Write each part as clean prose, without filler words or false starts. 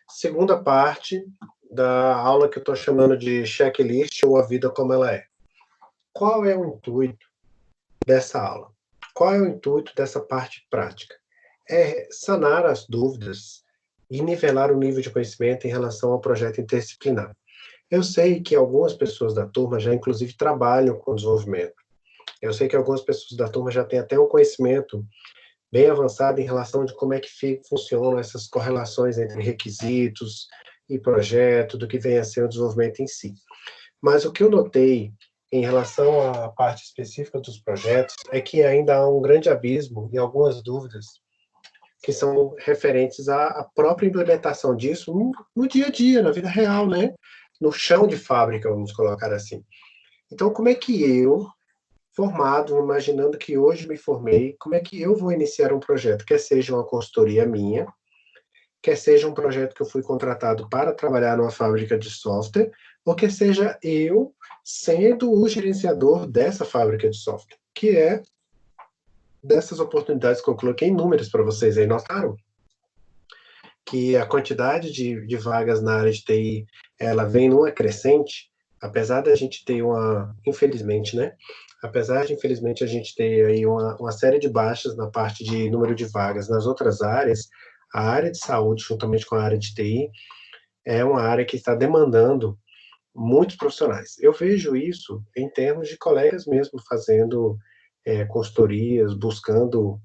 Segunda parte da aula que eu estou chamando de checklist ou a vida como ela é. Qual é o intuito dessa aula? Qual é o intuito dessa parte prática? É sanar as dúvidas e nivelar o nível de conhecimento em relação ao projeto interdisciplinar. Eu sei que algumas pessoas da turma já, inclusive, trabalham com desenvolvimento. Eu sei que algumas pessoas da turma já têm até um conhecimento bem avançado em relação de como é que funcionam essas correlações entre requisitos e projeto, do que vem a ser o desenvolvimento em si. Mas o que eu notei em relação à parte específica dos projetos é que ainda há um grande abismo e algumas dúvidas que são referentes à própria implementação disso no dia a dia, na vida real, né? No chão de fábrica, vamos colocar assim. Então, como é que eu, formado, imaginando que hoje me formei, como é que eu vou iniciar um projeto, quer seja uma consultoria minha, quer seja um projeto que eu fui contratado para trabalhar numa fábrica de software, ou quer seja eu sendo o gerenciador dessa fábrica de software, que é dessas oportunidades que eu coloquei em números para vocês aí, notaram? Que a quantidade de vagas na área de TI, ela vem numa crescente, apesar da gente ter infelizmente, né? Apesar de, infelizmente, a gente ter aí uma série de baixas na parte de número de vagas nas outras áreas, a área de saúde, juntamente com a área de TI, é uma área que está demandando muitos profissionais. Eu vejo isso em termos de colegas mesmo fazendo consultorias, buscando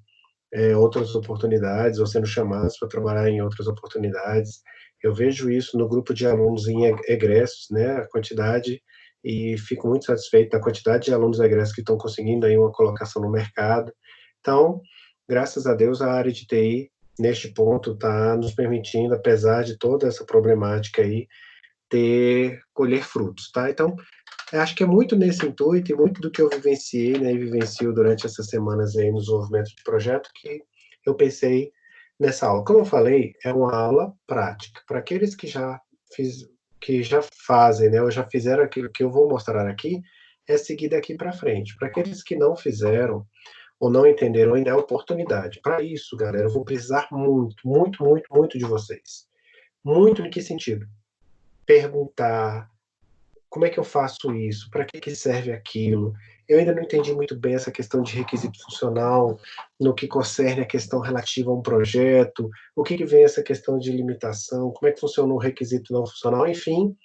outras oportunidades, ou sendo chamados para trabalhar em outras oportunidades. Eu vejo isso no grupo de alunos em egressos, né, a quantidade, e fico muito satisfeito da quantidade de alunos egressos que estão conseguindo aí uma colocação no mercado. Então, graças a Deus, a área de TI, neste ponto, está nos permitindo, apesar de toda essa problemática aí, colher frutos, tá? Então, eu acho que é muito nesse intuito e muito do que eu vivenciei, né, e vivencio durante essas semanas aí no desenvolvimento de projeto que eu pensei nessa aula. Como eu falei, é uma aula prática. Para aqueles que já fazem, né, ou já fizeram aquilo que eu vou mostrar aqui, é seguir daqui para frente. Para aqueles que não fizeram ou não entenderam ainda, é oportunidade. Para isso, galera, eu vou precisar muito, muito, muito, muito de vocês. Muito em que sentido? Perguntar, como é que eu faço isso? Para que serve aquilo? Eu ainda não entendi muito bem essa questão de requisito funcional, no que concerne a questão relativa a um projeto, o que vem essa questão de limitação, como é que funciona o requisito não funcional, enfim,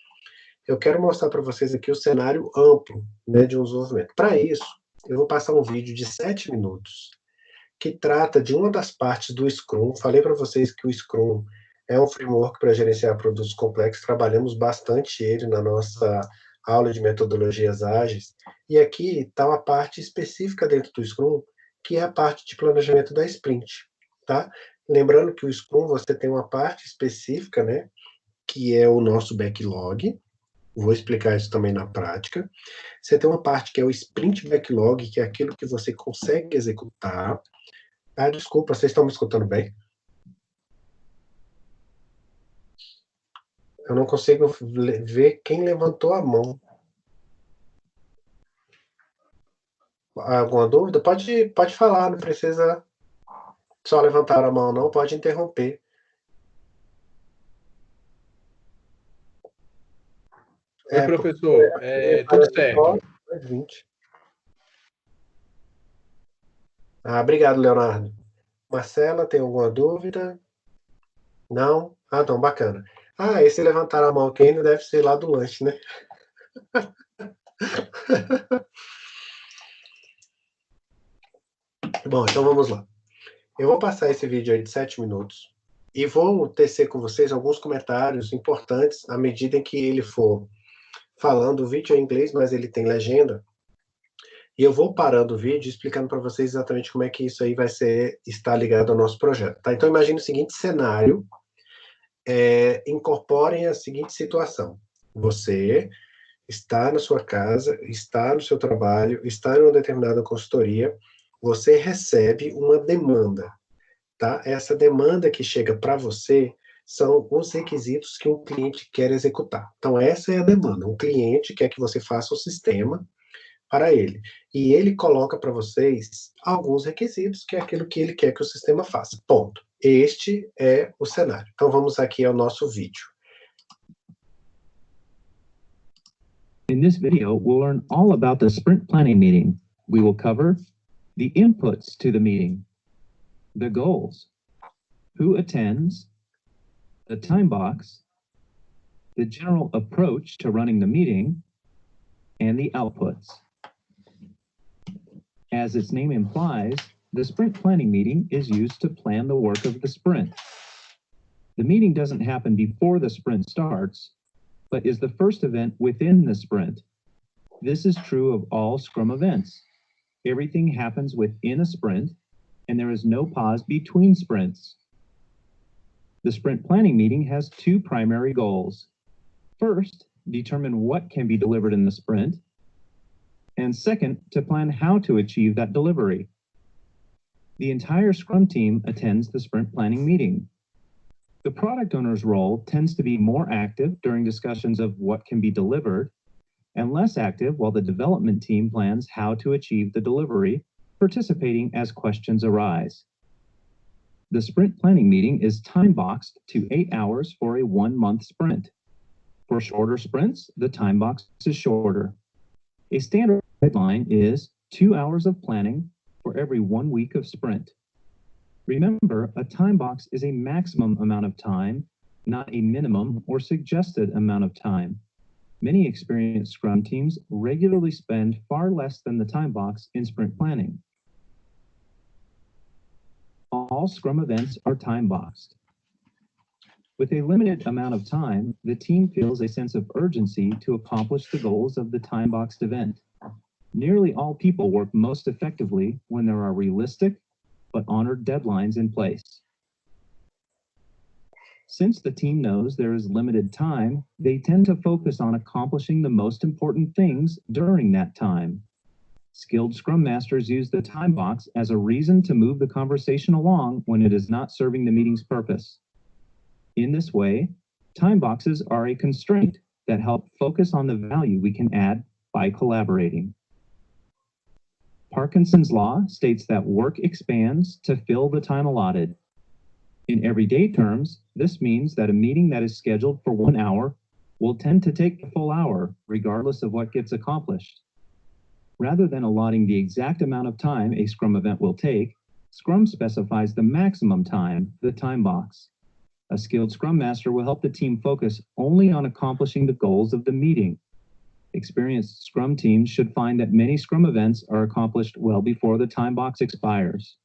eu quero mostrar para vocês aqui o cenário amplo, né, de um desenvolvimento. Para isso, eu vou passar um vídeo de 7 minutos, que trata de uma das partes do Scrum. Falei para vocês que o Scrum é um framework para gerenciar produtos complexos, trabalhamos bastante ele na nossa aula de metodologias ágeis, e aqui está uma parte específica dentro do Scrum, que é a parte de planejamento da sprint, tá? Lembrando que o Scrum você tem uma parte específica, né, que é o nosso backlog, vou explicar isso também na prática. Você tem uma parte que é o sprint backlog, que é aquilo que você consegue executar. Ah, desculpa, vocês estão me escutando bem? Eu não consigo ver quem levantou a mão. Alguma dúvida? Pode falar, não precisa só levantar a mão, não, pode interromper. Oi, professor. Tudo certo. Obrigado, Leonardo. Marcela, tem alguma dúvida? Não? Ah, então, bacana. Esse levantar a mão aqui ainda deve ser lá do lanche, né? Bom, então vamos lá. Eu vou passar esse vídeo aí de 7 minutos e vou tecer com vocês alguns comentários importantes à medida em que ele for falando. O vídeo é em inglês, mas ele tem legenda. E eu vou parando o vídeo explicando para vocês exatamente como é que isso aí vai estar ligado ao nosso projeto. Tá? Então, imagine o seguinte cenário. Incorporem a seguinte situação. Você está na sua casa, está no seu trabalho, está em uma determinada consultoria, você recebe uma demanda, tá? Essa demanda que chega para você são os requisitos que um cliente quer executar. Então, essa é a demanda. Um cliente quer que você faça o sistema para ele. E ele coloca para vocês alguns requisitos, que é aquilo que ele quer que o sistema faça. Ponto. Este é o cenário. Então, vamos aqui ao nosso vídeo. In this video, we'll learn all about the sprint planning meeting. We will cover the inputs to the meeting, the goals, who attends, the time box, the general approach to running the meeting, and the outputs. As its name implies, the sprint planning meeting is used to plan the work of the sprint. The meeting doesn't happen before the sprint starts, but is the first event within the sprint. This is true of all Scrum events. Everything happens within a sprint, and there is no pause between sprints. The sprint planning meeting has two primary goals. First, determine what can be delivered in the sprint, and second, to plan how to achieve that delivery. The entire Scrum team attends the sprint planning meeting. The product owner's role tends to be more active during discussions of what can be delivered, and less active while the development team plans how to achieve the delivery, participating as questions arise. The sprint planning meeting is time-boxed to 8 hours for a 1-month sprint. For shorter sprints, the time box is shorter. A standard deadline is 2 hours of planning for every 1 week of sprint. Remember, a time box is a maximum amount of time, not a minimum or suggested amount of time. Many experienced Scrum teams regularly spend far less than the time box in sprint planning. All Scrum events are time boxed. With a limited amount of time, the team feels a sense of urgency to accomplish the goals of the time-boxed event. Nearly all people work most effectively when there are realistic but honored deadlines in place. Since the team knows there is limited time, they tend to focus on accomplishing the most important things during that time. Skilled Scrum Masters use the time box as a reason to move the conversation along when it is not serving the meeting's purpose. In this way, time boxes are a constraint that help focus on the value we can add by collaborating. Parkinson's law states that work expands to fill the time allotted. In everyday terms, this means that a meeting that is scheduled for 1 hour will tend to take the full hour, regardless of what gets accomplished. Rather than allotting the exact amount of time a Scrum event will take, Scrum specifies the maximum time, the time box. A skilled Scrum Master will help the team focus only on accomplishing the goals of the meeting. Experienced Scrum teams should find that many Scrum events are accomplished well before the time box expires.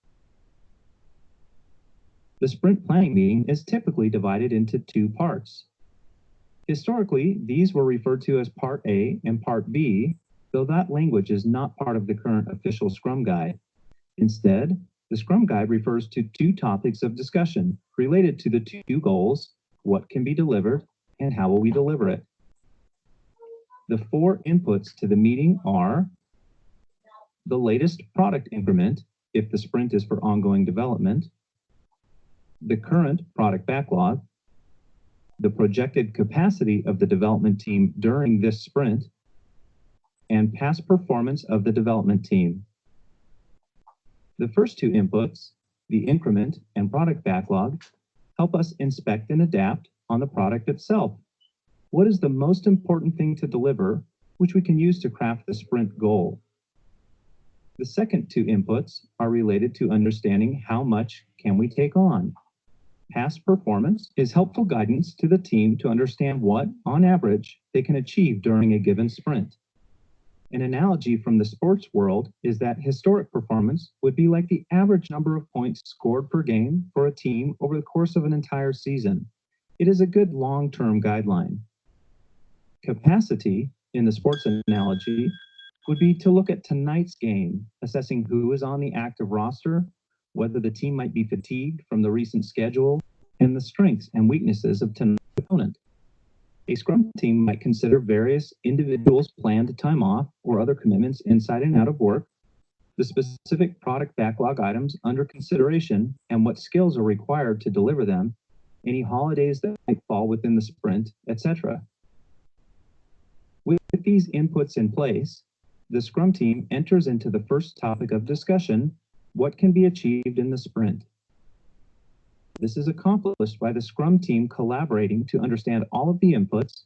The sprint planning meeting is typically divided into 2 parts. Historically, these were referred to as Part A and Part B, though that language is not part of the current official Scrum Guide. Instead, the Scrum Guide refers to 2 topics of discussion related to the 2 goals, what can be delivered, and how will we deliver it. The 4 inputs to the meeting are the latest product increment, if the sprint is for ongoing development, the current product backlog, the projected capacity of the development team during this sprint, and past performance of the development team. The first 2 inputs, the increment and product backlog, help us inspect and adapt on the product itself. What is the most important thing to deliver, which we can use to craft the sprint goal? The second 2 inputs are related to understanding how much can we take on. Past performance is helpful guidance to the team to understand what, on average, they can achieve during a given sprint. An analogy from the sports world is that historic performance would be like the average number of points scored per game for a team over the course of an entire season. It is a good long-term guideline. Capacity, in the sports analogy, would be to look at tonight's game, assessing who is on the active roster, whether the team might be fatigued from the recent schedule, and the strengths and weaknesses of tonight's opponent. A Scrum team might consider various individuals' planned time off or other commitments inside and out of work, the specific product backlog items under consideration, and what skills are required to deliver them, any holidays that might fall within the sprint, etc. With these inputs in place, the Scrum team enters into the first topic of discussion, what can be achieved in the sprint. This is accomplished by the Scrum team collaborating to understand all of the inputs,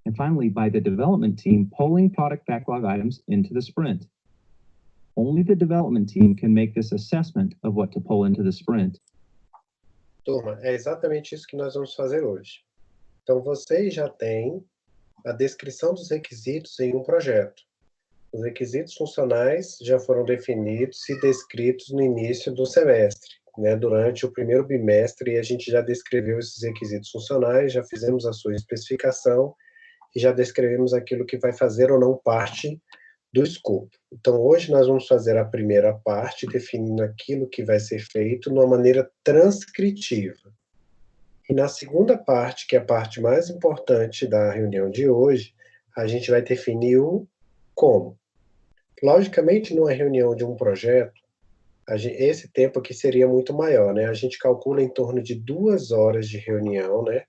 and finally by the development team pulling product backlog items into the sprint. Only the development team can make this assessment of what to pull into the sprint. Turma, é exatamente isso que nós vamos fazer hoje. Então, vocês já têm a descrição dos requisitos em um projeto. Os requisitos funcionais já foram definidos e descritos no início do semestre, né? Durante o primeiro bimestre, a gente já descreveu esses requisitos funcionais, já fizemos a sua especificação e já descrevemos aquilo que vai fazer ou não parte do escopo. Então, hoje nós vamos fazer a primeira parte, definindo aquilo que vai ser feito de uma maneira transcritiva. E na segunda parte, que é a parte mais importante da reunião de hoje, a gente vai definir o como. Logicamente, numa reunião de um projeto, esse tempo aqui seria muito maior, né? A gente calcula em torno de 2 horas de reunião, né?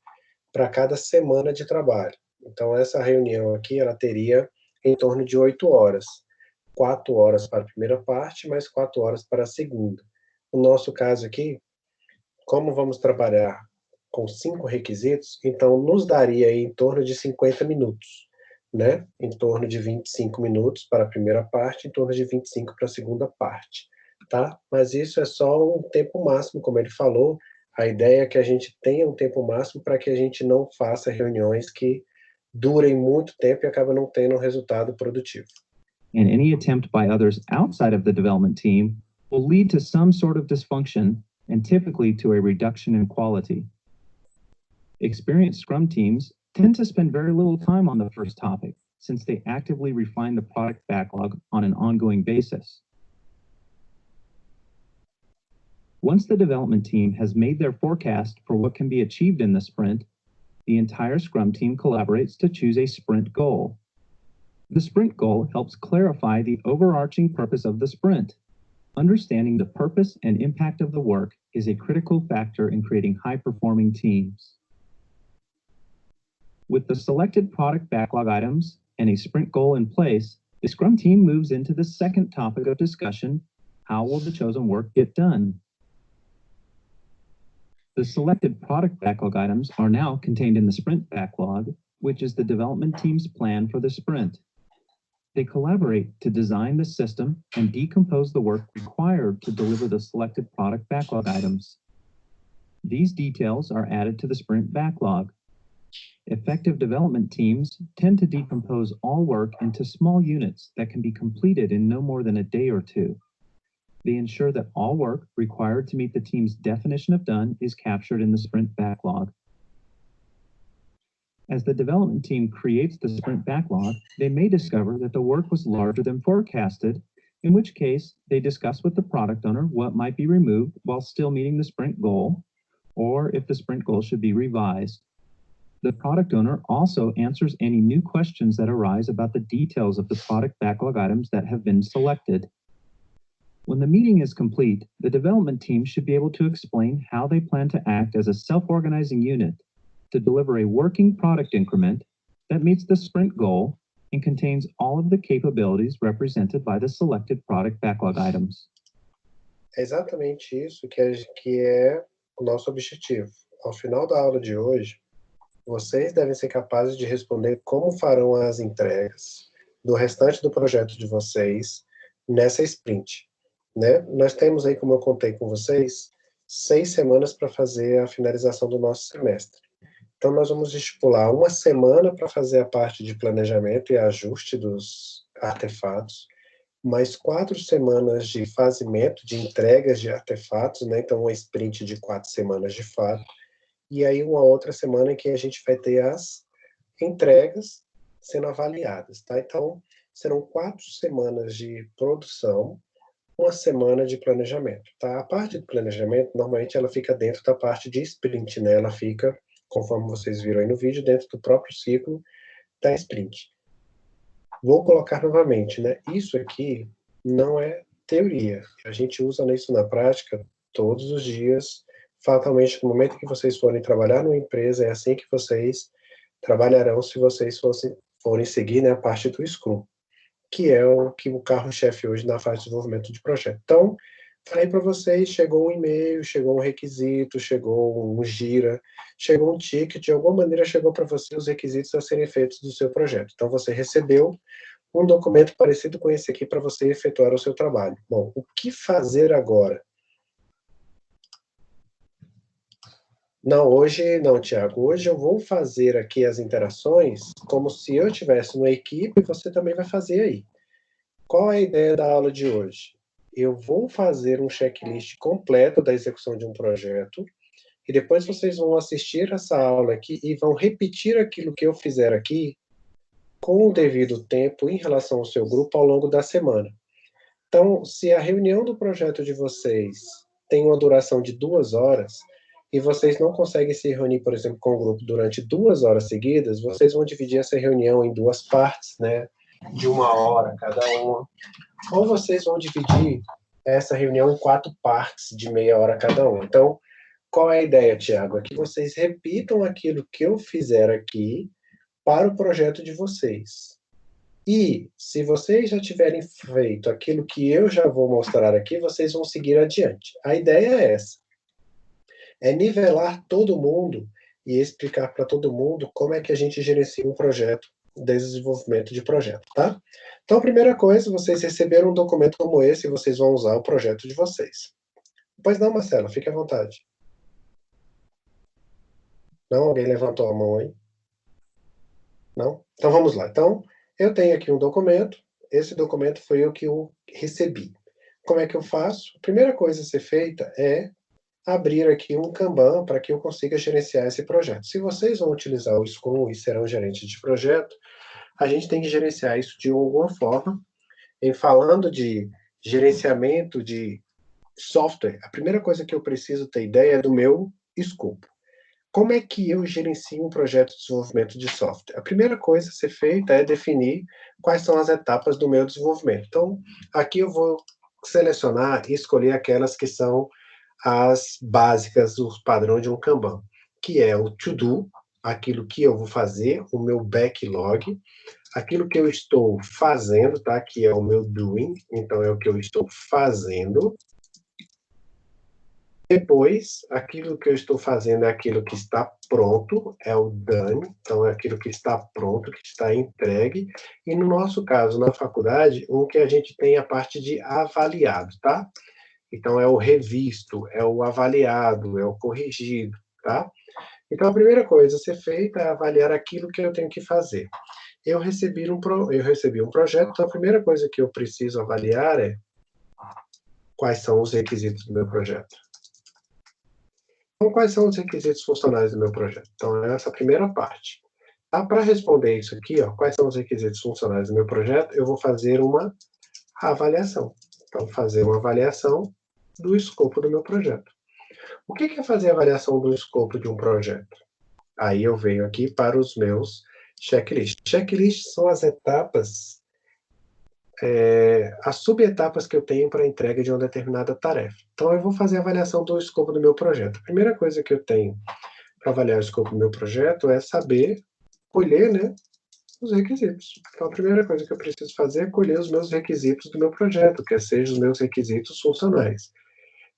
Para cada semana de trabalho. Então, essa reunião aqui, ela teria em torno de 8 horas. 4 horas para a primeira parte, mais 4 horas para a segunda. No nosso caso aqui, como vamos trabalhar com 5 requisitos, então nos daria aí em torno de 50 minutos, né? Em torno de 25 minutos para a primeira parte, em torno de 25 para a segunda parte, tá? Mas isso é só um tempo máximo, como ele falou. A ideia é que a gente tenha um tempo máximo para que a gente não faça reuniões que durem muito tempo e acabam não tendo um resultado produtivo. And any attempt by others outside of the development team will lead to some sort of dysfunction and typically to a reduction in quality. Experienced Scrum teams tend to spend very little time on the first topic, since they actively refine the product backlog on an ongoing basis. Once the development team has made their forecast for what can be achieved in the sprint, the entire Scrum team collaborates to choose a sprint goal. The sprint goal helps clarify the overarching purpose of the sprint. Understanding the purpose and impact of the work is a critical factor in creating high-performing teams. With the selected product backlog items and a sprint goal in place, the Scrum team moves into the second topic of discussion: how will the chosen work get done? The selected product backlog items are now contained in the sprint backlog, which is the development team's plan for the sprint. They collaborate to design the system and decompose the work required to deliver the selected product backlog items. These details are added to the sprint backlog. Effective development teams tend to decompose all work into small units that can be completed in no more than a day or two. They ensure that all work required to meet the team's definition of done is captured in the sprint backlog. As the development team creates the sprint backlog, they may discover that the work was larger than forecasted, in which case they discuss with the product owner what might be removed while still meeting the sprint goal, or if the sprint goal should be revised. The product owner also answers any new questions that arise about the details of the product backlog items that have been selected. When the meeting is complete, the development team should be able to explain how they plan to act as a self-organizing unit to deliver a working product increment that meets the sprint goal and contains all of the capabilities represented by the selected product backlog items. É exatamente isso que é o nosso objetivo. Ao final da aula de hoje, vocês devem ser capazes de responder como farão as entregas do restante do projeto de vocês nessa sprint, né? Nós temos aí, como eu contei com vocês, 6 semanas para fazer a finalização do nosso semestre. Então, nós vamos estipular 1 semana para fazer a parte de planejamento e ajuste dos artefatos, mais 4 semanas de fazimento, de entregas de artefatos, né? Então, uma sprint de 4 semanas de fato, e aí uma outra semana em que a gente vai ter as entregas sendo avaliadas, tá? Então, serão 4 semanas de produção, 1 semana de planejamento, tá? A parte de planejamento, normalmente, ela fica dentro da parte de sprint, né? Ela fica, conforme vocês viram aí no vídeo, dentro do próprio ciclo da sprint. Vou colocar novamente, né? Isso aqui não é teoria. A gente usa isso na prática todos os dias. Fatalmente, no momento que vocês forem trabalhar numa empresa, é assim que vocês trabalharão se vocês forem seguir, né, a parte do Scrum, que é o carro-chefe hoje na fase de desenvolvimento de projeto. Então, Falei para vocês, chegou um e-mail, chegou um requisito, chegou um Gira, chegou um ticket, de alguma maneira chegou para você os requisitos a serem feitos do seu projeto. Então, você recebeu um documento parecido com esse aqui para você efetuar o seu trabalho. Bom, o que fazer agora? Não, hoje não, Tiago. Hoje eu vou fazer aqui as interações como se eu estivesse numa equipe e você também vai fazer aí. Qual é a ideia da aula de hoje? Eu vou fazer um checklist completo da execução de um projeto e depois vocês vão assistir essa aula aqui e vão repetir aquilo que eu fizer aqui com o devido tempo em relação ao seu grupo ao longo da semana. Então, se a reunião do projeto de vocês tem uma duração de 2 horas e vocês não conseguem se reunir, por exemplo, com o grupo durante 2 horas seguidas, vocês vão dividir essa reunião em 2 partes, né, de 1 hora cada uma, ou vocês vão dividir essa reunião em 4 partes de meia hora cada uma. Então, qual é a ideia, Tiago? É que vocês repitam aquilo que eu fizer aqui para o projeto de vocês. E, se vocês já tiverem feito aquilo que eu já vou mostrar aqui, vocês vão seguir adiante. A ideia é essa. É nivelar todo mundo e explicar para todo mundo como é que a gente gerencia um projeto, desenvolvimento de projeto, tá? Então, a primeira coisa, vocês receberam um documento como esse e vocês vão usar o projeto de vocês. Pois não, Marcelo, fique à vontade. Não? Alguém levantou a mão aí? Não? Então, vamos lá. Então, eu tenho aqui um documento, esse documento foi o que eu recebi. Como é que eu faço? A primeira coisa a ser feita é abrir aqui um Kanban para que eu consiga gerenciar esse projeto. Se vocês vão utilizar o Scrum e serão gerentes de projeto, a gente tem que gerenciar isso de alguma forma. Em falando de gerenciamento de software, a primeira coisa que eu preciso ter ideia é do meu escopo. Como é que eu gerencio um projeto de desenvolvimento de software? A primeira coisa a ser feita é definir quais são as etapas do meu desenvolvimento. Então, aqui eu vou selecionar e escolher aquelas que são as básicas, o padrão de um Kanban, que é o to-do, aquilo que eu vou fazer, o meu backlog, aquilo que eu estou fazendo, tá? Que é o meu doing, então é o que eu estou fazendo. Depois, aquilo que eu estou fazendo é aquilo que está pronto, é o done, então é aquilo que está pronto, que está entregue. E no nosso caso, na faculdade, o que a gente tem é a parte de avaliado, tá? Então é o revisto, é o avaliado, é o corrigido, tá? Então a primeira coisa a ser feita é avaliar aquilo que eu tenho que fazer. Eu recebi um projeto, então a primeira coisa que eu preciso avaliar é quais são os requisitos do meu projeto. Então, quais são os requisitos funcionais do meu projeto? Então, essa é a primeira parte. Para responder isso aqui, ó, quais são os requisitos funcionais do meu projeto, eu vou fazer uma avaliação. Então, fazer uma avaliação do escopo do meu projeto. O que é fazer a avaliação do escopo de um projeto? Aí eu venho aqui para os meus checklists. Checklists são as etapas, as subetapas que eu tenho para a entrega de uma determinada tarefa. Então, eu vou fazer a avaliação do escopo do meu projeto. A primeira coisa que eu tenho para avaliar o escopo do meu projeto é saber colher, né, os requisitos. Então, a primeira coisa que eu preciso fazer é colher os meus requisitos do meu projeto, que sejam os meus requisitos funcionais.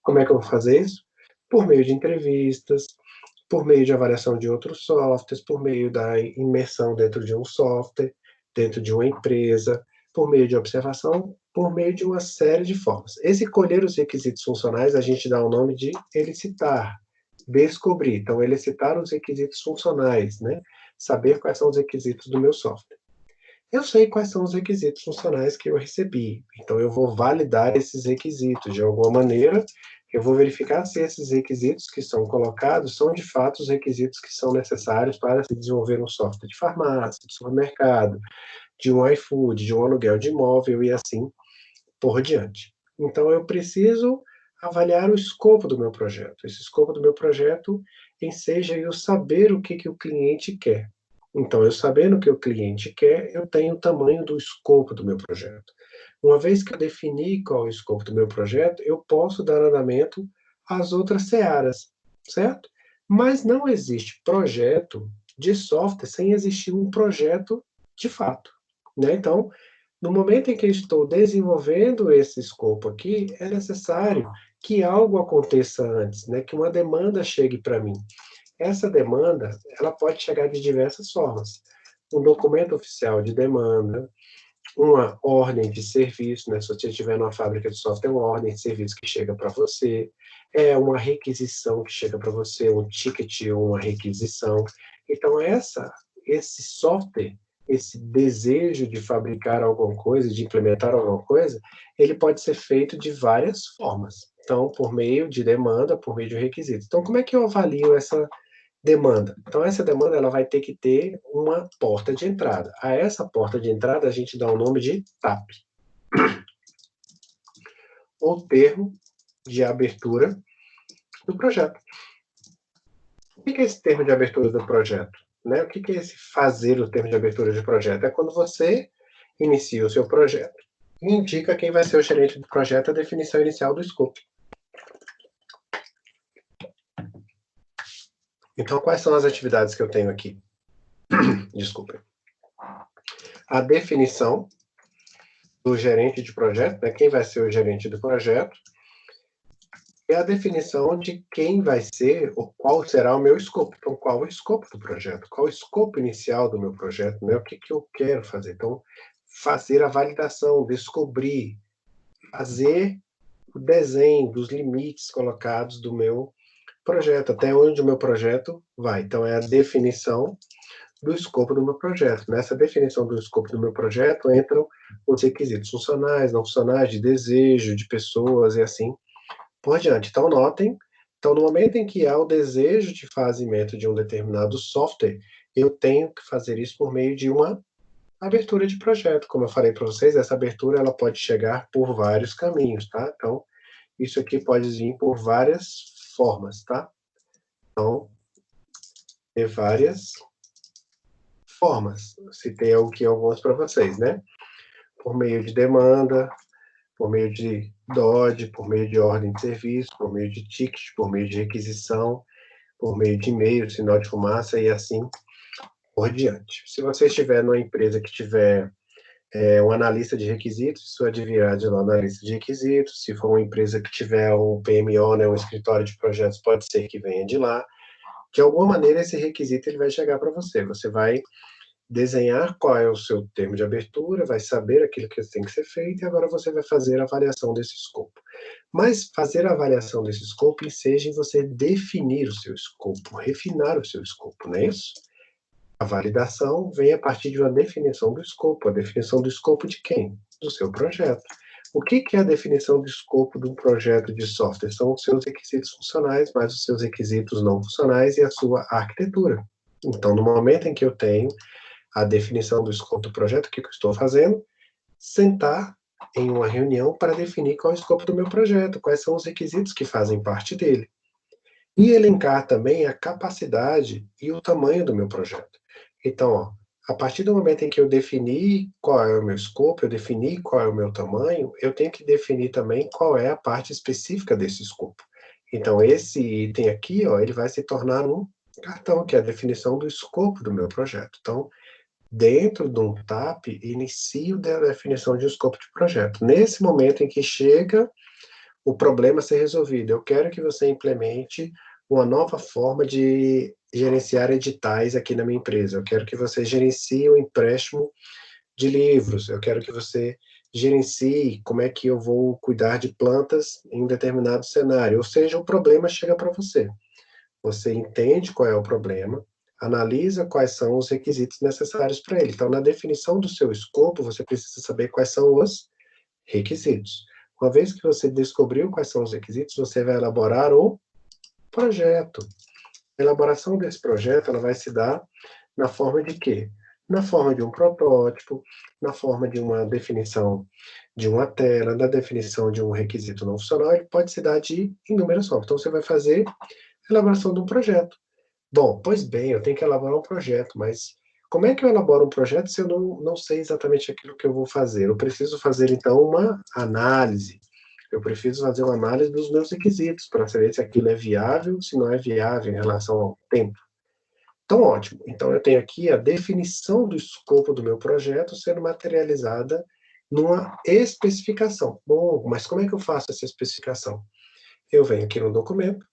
Como é que eu vou fazer isso? Por meio de entrevistas, por meio de avaliação de outros softwares, por meio da imersão dentro de um software, dentro de uma empresa, por meio de observação, por meio de uma série de formas. Esse colher os requisitos funcionais, a gente dá o nome de elicitar, descobrir. Então, elicitar os requisitos funcionais, né? Saber quais são os requisitos do meu software. Eu sei quais são os requisitos funcionais que eu recebi, então eu vou validar esses requisitos de alguma maneira. Eu vou verificar se esses requisitos que são colocados são de fato os requisitos que são necessários para se desenvolver um software de farmácia, de supermercado, de um iFood, de um aluguel de imóvel e assim por diante. Então eu preciso avaliar o escopo do meu projeto. Esse escopo do meu projeto enseja eu saber o que o cliente quer. Então, eu sabendo o que o cliente quer, eu tenho o tamanho do escopo do meu projeto. Uma vez que eu defini qual é o escopo do meu projeto, eu posso dar andamento às outras searas, certo? Mas não existe projeto de software sem existir um projeto de fato, né? Então, No momento em que eu estou desenvolvendo esse escopo aqui, é necessário que algo aconteça antes, né? Que uma demanda chegue para mim. Essa demanda, ela pode chegar de diversas formas. Um documento oficial de demanda, uma ordem de serviço, né? Se você estiver numa fábrica de software, é uma ordem de serviço que chega para você, é uma requisição que chega para você, um ticket ou uma requisição. Então, esse software, esse desejo de fabricar alguma coisa, de implementar alguma coisa, ele pode ser feito de várias formas. Então, por meio de demanda, por meio de requisitos. Então, como é que eu avalio essa demanda? Então, essa demanda ela vai ter que ter uma porta de entrada. A essa porta de entrada, a gente dá o nome de TAP, ou termo de abertura do projeto. O que é esse termo de abertura do projeto? Né? O que é esse fazer o termo de abertura de projeto? É quando você inicia o seu projeto e indica quem vai ser o gerente do projeto, a definição inicial do escopo. Então, quais são as atividades que eu tenho aqui? Desculpa. A definição do gerente de projeto, né? Quem vai ser o gerente do projeto, e a definição de quem vai ser, ou qual será o meu escopo. Então, qual é o escopo do projeto? Qual é o escopo inicial do meu projeto? Né? O que eu quero fazer? Então, fazer a validação, descobrir, fazer o desenho dos limites colocados do meu projeto, até onde o meu projeto vai. Então, é a definição do escopo do meu projeto. Nessa definição do escopo do meu projeto entram os requisitos funcionais, não funcionais, de desejo, de pessoas e assim por diante. Então, notem, então, no momento em que há o desejo de fazimento de um determinado software, eu tenho que fazer isso por meio de uma abertura de projeto. Como eu falei para vocês, essa abertura ela pode chegar por vários caminhos, tá? Então, isso aqui pode vir por várias formas, tá? Então, tem várias formas. Citei aqui algumas para vocês, né? Por meio de demanda, por meio de DOD, por meio de ordem de serviço, por meio de ticket, por meio de requisição, por meio de e-mail, sinal de fumaça e assim por diante. Se você estiver numa empresa que tiver um analista de requisitos, isso advirá de lá analista de requisitos. Se for uma empresa que tiver um PMO, né, um escritório de projetos, pode ser que venha de lá. De alguma maneira, esse requisito ele vai chegar para você. Você vai desenhar qual é o seu termo de abertura, vai saber aquilo que tem que ser feito, e agora você vai fazer a avaliação desse escopo. Mas fazer a avaliação desse escopo enseja em você definir o seu escopo, refinar o seu escopo, não é isso? A validação vem a partir de uma definição do escopo. A definição do escopo de quem? Do seu projeto. O que é a definição do escopo de um projeto de software? São os seus requisitos funcionais, mais os seus requisitos não funcionais e a sua arquitetura. Então, no momento em que eu tenho a definição do escopo do projeto, o que eu estou fazendo? Sentar em uma reunião para definir qual é o escopo do meu projeto, quais são os requisitos que fazem parte dele. E elencar também a capacidade e o tamanho do meu projeto. Então, ó, a partir do momento em que eu defini qual é o meu escopo, eu defini qual é o meu tamanho, eu tenho que definir também qual é a parte específica desse escopo. Então, esse item aqui, ó, ele vai se tornar um cartão, que é a definição do escopo do meu projeto. Então, dentro de um TAP, inicio da definição de um escopo de projeto. Nesse momento em que chega o problema a ser resolvido, eu quero que você implemente uma nova forma de gerenciar editais aqui na minha empresa. Eu quero que você gerencie o empréstimo de livros. Eu quero que você gerencie como é que eu vou cuidar de plantas em um determinado cenário. Ou seja, o problema chega para você. Você entende qual é o problema, analisa quais são os requisitos necessários para ele. Então, na definição do seu escopo, você precisa saber quais são os requisitos. Uma vez que você descobriu quais são os requisitos, você vai elaborar o projeto. A elaboração desse projeto ela vai se dar na forma de quê? Na forma de um protótipo, na forma de uma definição de uma tela, na definição de um requisito não funcional, ele pode se dar de inúmeras formas. Então, você vai fazer a elaboração de um projeto. Bom, pois bem, eu tenho que elaborar um projeto, mas como é que eu elaboro um projeto se eu não sei exatamente aquilo que eu vou fazer? Eu preciso fazer, então, uma análise. Eu preciso fazer uma análise dos meus requisitos para saber se aquilo é viável, se não é viável em relação ao tempo. Então, ótimo. Então, eu tenho aqui a definição do escopo do meu projeto sendo materializada numa especificação. Bom, mas como é que eu faço essa especificação? Eu venho aqui no documento,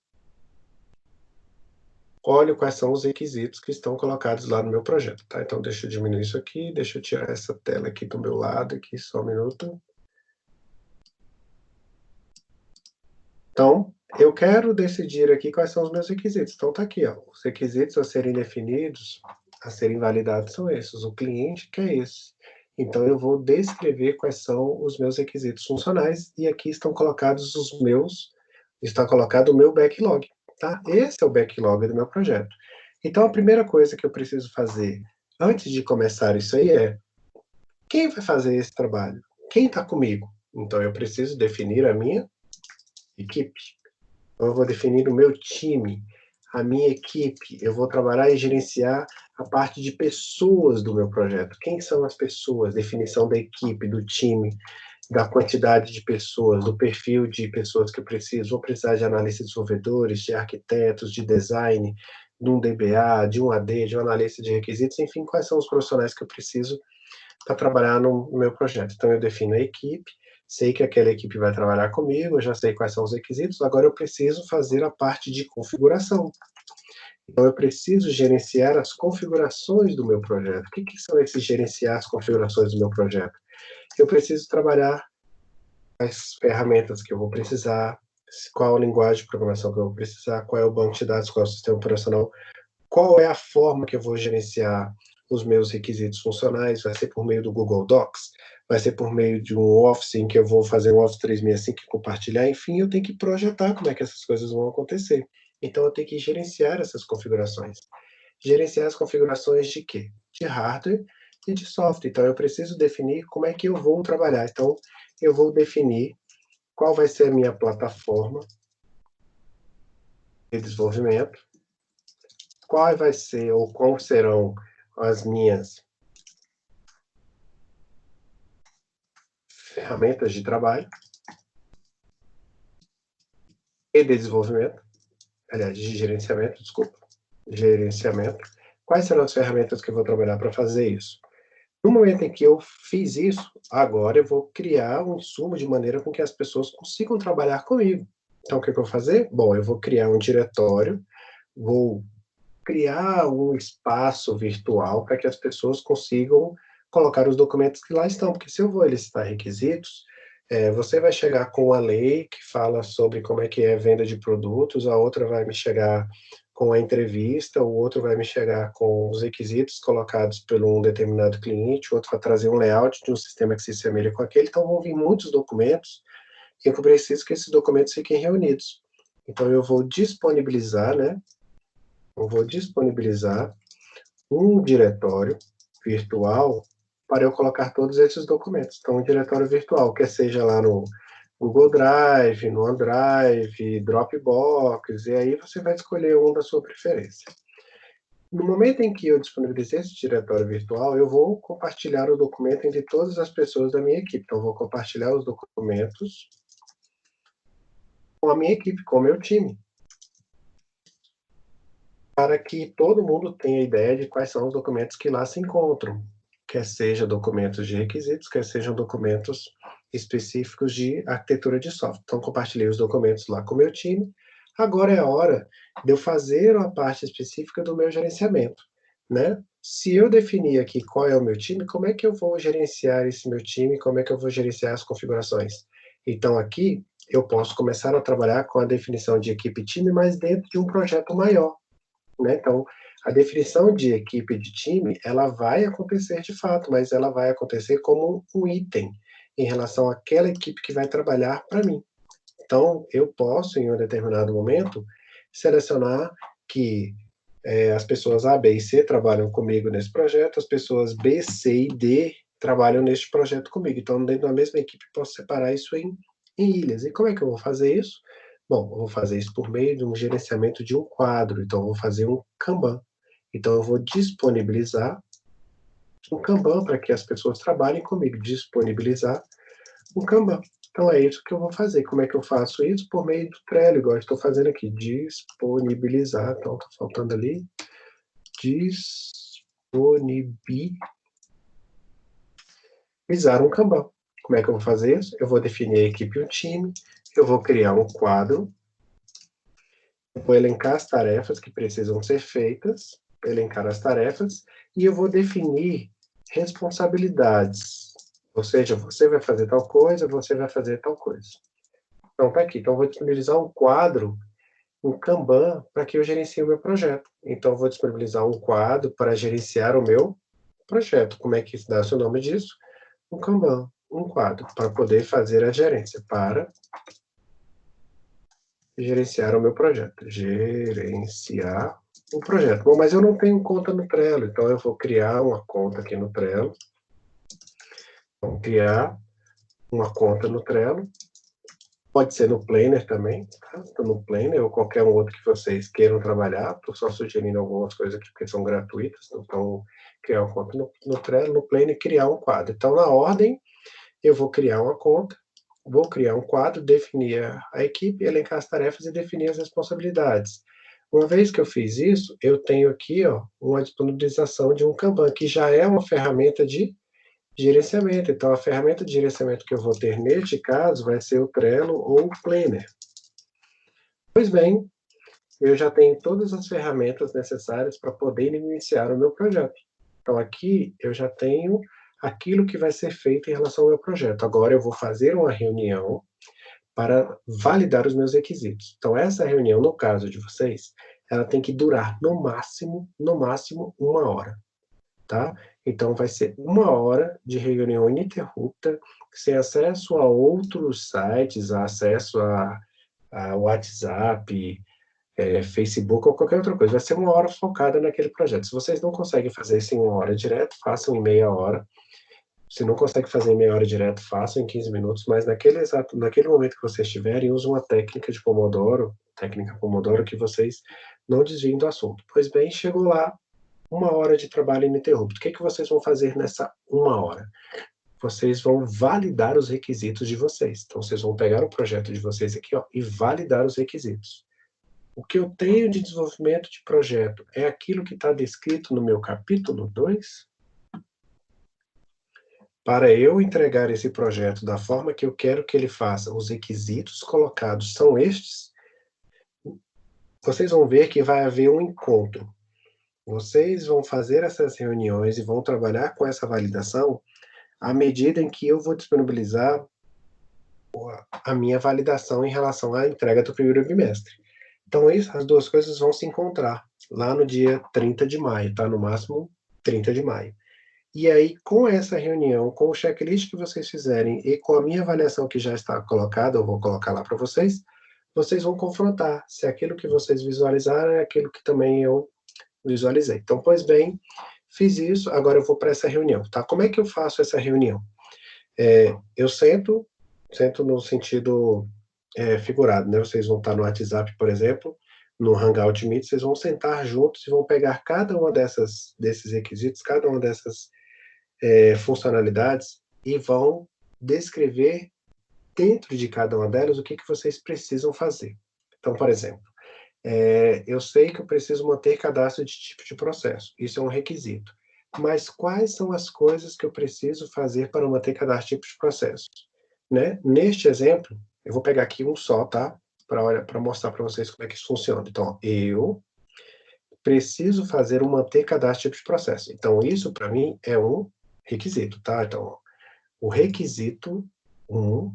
olho quais são os requisitos que estão colocados lá no meu projeto, tá? Então, deixa eu diminuir isso aqui, deixa eu tirar essa tela aqui do meu lado, aqui, só um minuto. Então, eu quero decidir aqui quais são os meus requisitos. Então, tá aqui, ó, os requisitos a serem definidos, a serem validados são esses. O cliente quer esse. Então, eu vou descrever quais são os meus requisitos funcionais e aqui estão colocados está colocado o meu backlog, tá? Esse é o backlog do meu projeto. Então, a primeira coisa que eu preciso fazer antes de começar isso aí é: quem vai fazer esse trabalho? Quem está comigo? Então, eu preciso definir a minha equipe. Então, eu vou definir o meu time, a minha equipe. Eu vou trabalhar e gerenciar a parte de pessoas do meu projeto. Quem são as pessoas? Definição da equipe, do time, da quantidade de pessoas, do perfil de pessoas que eu preciso. Vou precisar de análise de desenvolvedores, de arquitetos, de design, de um DBA, de um AD, de um analista de requisitos, enfim, quais são os profissionais que eu preciso para trabalhar no meu projeto. Então, eu defino a equipe, sei que aquela equipe vai trabalhar comigo, eu já sei quais são os requisitos, agora eu preciso fazer a parte de configuração. Então, eu preciso gerenciar as configurações do meu projeto. O que são esses gerenciar as configurações do meu projeto? Eu preciso trabalhar as ferramentas que eu vou precisar, qual a linguagem de programação que eu vou precisar, qual é o banco de dados, qual é o sistema operacional, qual é a forma que eu vou gerenciar os meus requisitos funcionais, vai ser por meio do Google Docs, vai ser por meio de um Office em que eu vou fazer um Office 365 e compartilhar, enfim, eu tenho que projetar como é que essas coisas vão acontecer. Então, eu tenho que gerenciar essas configurações. Gerenciar as configurações de quê? De hardware e de software. Então, eu preciso definir como é que eu vou trabalhar. Então, eu vou definir qual vai ser a minha plataforma de desenvolvimento, qual vai ser ou qual serão as minhas ferramentas de trabalho e de desenvolvimento, aliás, de gerenciamento, desculpa, gerenciamento. Quais serão as ferramentas que eu vou trabalhar para fazer isso? No momento em que eu fiz isso, agora eu vou criar um insumo de maneira com que as pessoas consigam trabalhar comigo. Então, o que eu vou fazer? Bom, eu vou criar um diretório, vou criar um espaço virtual para que as pessoas consigam colocar os documentos que lá estão, porque se eu vou elicitar requisitos, você vai chegar com a lei que fala sobre como é que é venda de produtos, a outra vai me chegar com a entrevista, o outro vai me chegar com os requisitos colocados por um determinado cliente, o outro vai trazer um layout de um sistema que se assemelha com aquele, então vão vir muitos documentos, e eu preciso que esses documentos fiquem reunidos. Então eu vou disponibilizar, né, eu vou disponibilizar um diretório virtual para eu colocar todos esses documentos. Então, um diretório virtual, quer seja lá no Google Drive, no OneDrive, Dropbox, e aí você vai escolher um da sua preferência. No momento em que eu disponibilizei esse diretório virtual, eu vou compartilhar o documento entre todas as pessoas da minha equipe. Então, eu vou compartilhar os documentos com a minha equipe, com o meu time, para que todo mundo tenha ideia de quais são os documentos que lá se encontram, quer sejam documentos de requisitos, quer sejam documentos específicos de arquitetura de software. Então, compartilhei os documentos lá com o meu time. Agora é a hora de eu fazer uma parte específica do meu gerenciamento, né? Se eu definir aqui qual é o meu time, como é que eu vou gerenciar esse meu time, como é que eu vou gerenciar as configurações? Então, aqui, eu posso começar a trabalhar com a definição de equipe e time, mas dentro de um projeto maior, né? Então, a definição de equipe de time, ela vai acontecer de fato, mas ela vai acontecer como um item em relação àquela equipe que vai trabalhar para mim. Então, eu posso, em um determinado momento, selecionar que as pessoas A, B e C trabalham comigo nesse projeto, as pessoas B, C e D trabalham neste projeto comigo. Então, dentro da mesma equipe, posso separar isso em ilhas. E como é que eu vou fazer isso? Bom, eu vou fazer isso por meio de um gerenciamento de um quadro. Então, eu vou fazer um Kanban. Então, eu vou disponibilizar um Kanban para que as pessoas trabalhem comigo. Disponibilizar um Kanban. Então, é isso que eu vou fazer. Como é que eu faço isso? Por meio do Trello, igual eu estou fazendo aqui. Disponibilizar. Então, está faltando ali. Disponibilizar um Kanban. Como é que eu vou fazer isso? Eu vou definir a equipe e o time, eu vou criar um quadro, eu vou elencar as tarefas que precisam ser feitas, elencar as tarefas, e eu vou definir responsabilidades. Ou seja, você vai fazer tal coisa, você vai fazer tal coisa. Então, tá aqui. Então, eu vou disponibilizar um quadro, um Kanban, para que eu gerencie o meu projeto. Então, eu vou disponibilizar um quadro para gerenciar o meu projeto. Como é que dá o nome disso? Um Kanban, um quadro, para poder fazer a gerência, para gerenciar o meu projeto. Gerenciar o projeto. Bom, mas eu não tenho conta no Trello, então eu vou criar uma conta aqui no Trello. Vamos criar uma conta no Trello. Pode ser no Planner também, tá? No Planner ou qualquer um outro que vocês queiram trabalhar. Estou só sugerindo algumas coisas aqui porque são gratuitas. Então, criar uma conta no Trello, no Planner e criar um quadro. Então, na ordem, eu vou criar uma conta, vou criar um quadro, definir a equipe, elencar as tarefas e definir as responsabilidades. Uma vez que eu fiz isso, eu tenho aqui uma disponibilização de um Kanban, que já é uma ferramenta de gerenciamento. Então, a ferramenta de gerenciamento que eu vou ter neste caso vai ser o Trello ou o Planner. Pois bem, eu já tenho todas as ferramentas necessárias para poder iniciar o meu projeto. Então, aqui eu já tenho aquilo que vai ser feito em relação ao meu projeto. Agora eu vou fazer uma reunião para validar os meus requisitos. Então, essa reunião, no caso de vocês, ela tem que durar no máximo 1 hora, tá? Então, vai ser 1 hora de reunião ininterrupta, sem acesso a outros sites, acesso a WhatsApp, Facebook ou qualquer outra coisa. Vai ser 1 hora focada naquele projeto. Se vocês não conseguem fazer isso em 1 hora direto, façam em meia hora. Se não consegue fazer em meia hora direto, façam em 15 minutos, mas naquele momento que vocês estiverem, usem uma técnica Pomodoro, que vocês não desviem do assunto. Pois bem, chegou lá, 1 hora de trabalho ininterrupto. O que vocês vão fazer nessa 1 hora? Vocês vão validar os requisitos de vocês. Então, vocês vão pegar o projeto de vocês aqui, e validar os requisitos. O que eu tenho de desenvolvimento de projeto é aquilo que está descrito no meu capítulo 2? Para eu entregar esse projeto da forma que eu quero que ele faça, os requisitos colocados são estes? Vocês vão ver que vai haver um encontro. Vocês vão fazer essas reuniões e vão trabalhar com essa validação à medida em que eu vou disponibilizar a minha validação em relação à entrega do primeiro bimestre. Então, as duas coisas vão se encontrar lá no dia 30 de maio, tá? No máximo 30 de maio. E aí, com essa reunião, com o checklist que vocês fizerem e com a minha avaliação que já está colocada, eu vou colocar lá para vocês, vocês vão confrontar se aquilo que vocês visualizaram é aquilo que também eu visualizei. Então, pois bem, fiz isso, agora eu vou para essa reunião, tá? Como é que eu faço essa reunião? Eu sento no sentido figurado, né? Vocês vão estar no WhatsApp, por exemplo, no Hangout Meet, vocês vão sentar juntos e vão pegar cada uma desses requisitos, cada uma dessas funcionalidades e vão descrever dentro de cada uma delas o que vocês precisam fazer. Então, por exemplo, eu sei que eu preciso manter cadastro de tipo de processo. Isso é um requisito. Mas quais são as coisas que eu preciso fazer para manter cadastro de tipo de processo? Né? Neste exemplo, eu vou pegar aqui um só, tá? Para mostrar para vocês como é que isso funciona. Então, eu preciso fazer um manter cadastro de tipo de processo. Então, isso, para mim, é um requisito, tá? Então, o requisito 1,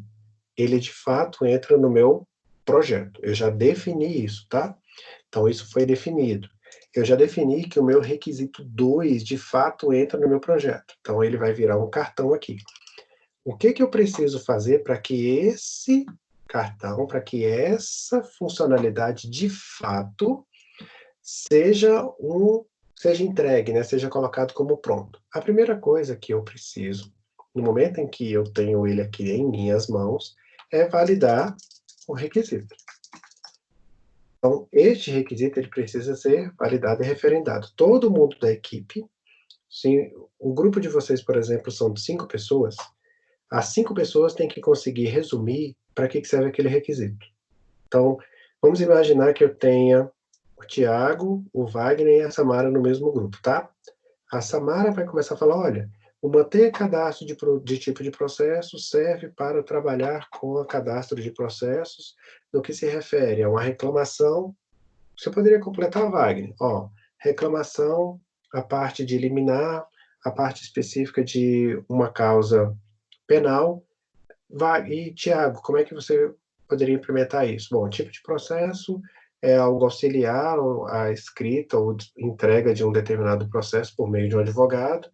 ele de fato entra no meu projeto. Eu já defini isso, tá? Então, isso foi definido. Eu já defini que o meu requisito 2, de fato, entra no meu projeto. Então, ele vai virar um cartão aqui. O que eu preciso fazer para que esse cartão, para que essa funcionalidade, de fato, seja entregue, né? Seja colocado como pronto? A primeira coisa que eu preciso, no momento em que eu tenho ele aqui em minhas mãos, é validar o requisito. Então, este requisito ele precisa ser validado e referendado. Todo mundo da equipe, se o grupo de vocês, por exemplo, são de 5 pessoas, as 5 pessoas têm que conseguir resumir para que serve aquele requisito. Então, vamos imaginar que eu tenha o Tiago, o Wagner e a Samara no mesmo grupo, tá? A Samara vai começar a falar, olha, O manter cadastro de tipo de processo serve para trabalhar com o cadastro de processos no que se refere a uma reclamação. Você poderia completar, Wagner. Ó, reclamação, a parte de liminar, a parte específica de uma causa penal. E, Tiago, como é que você poderia implementar isso? Bom, tipo de processo é algo auxiliar a escrita ou entrega de um determinado processo por meio de um advogado,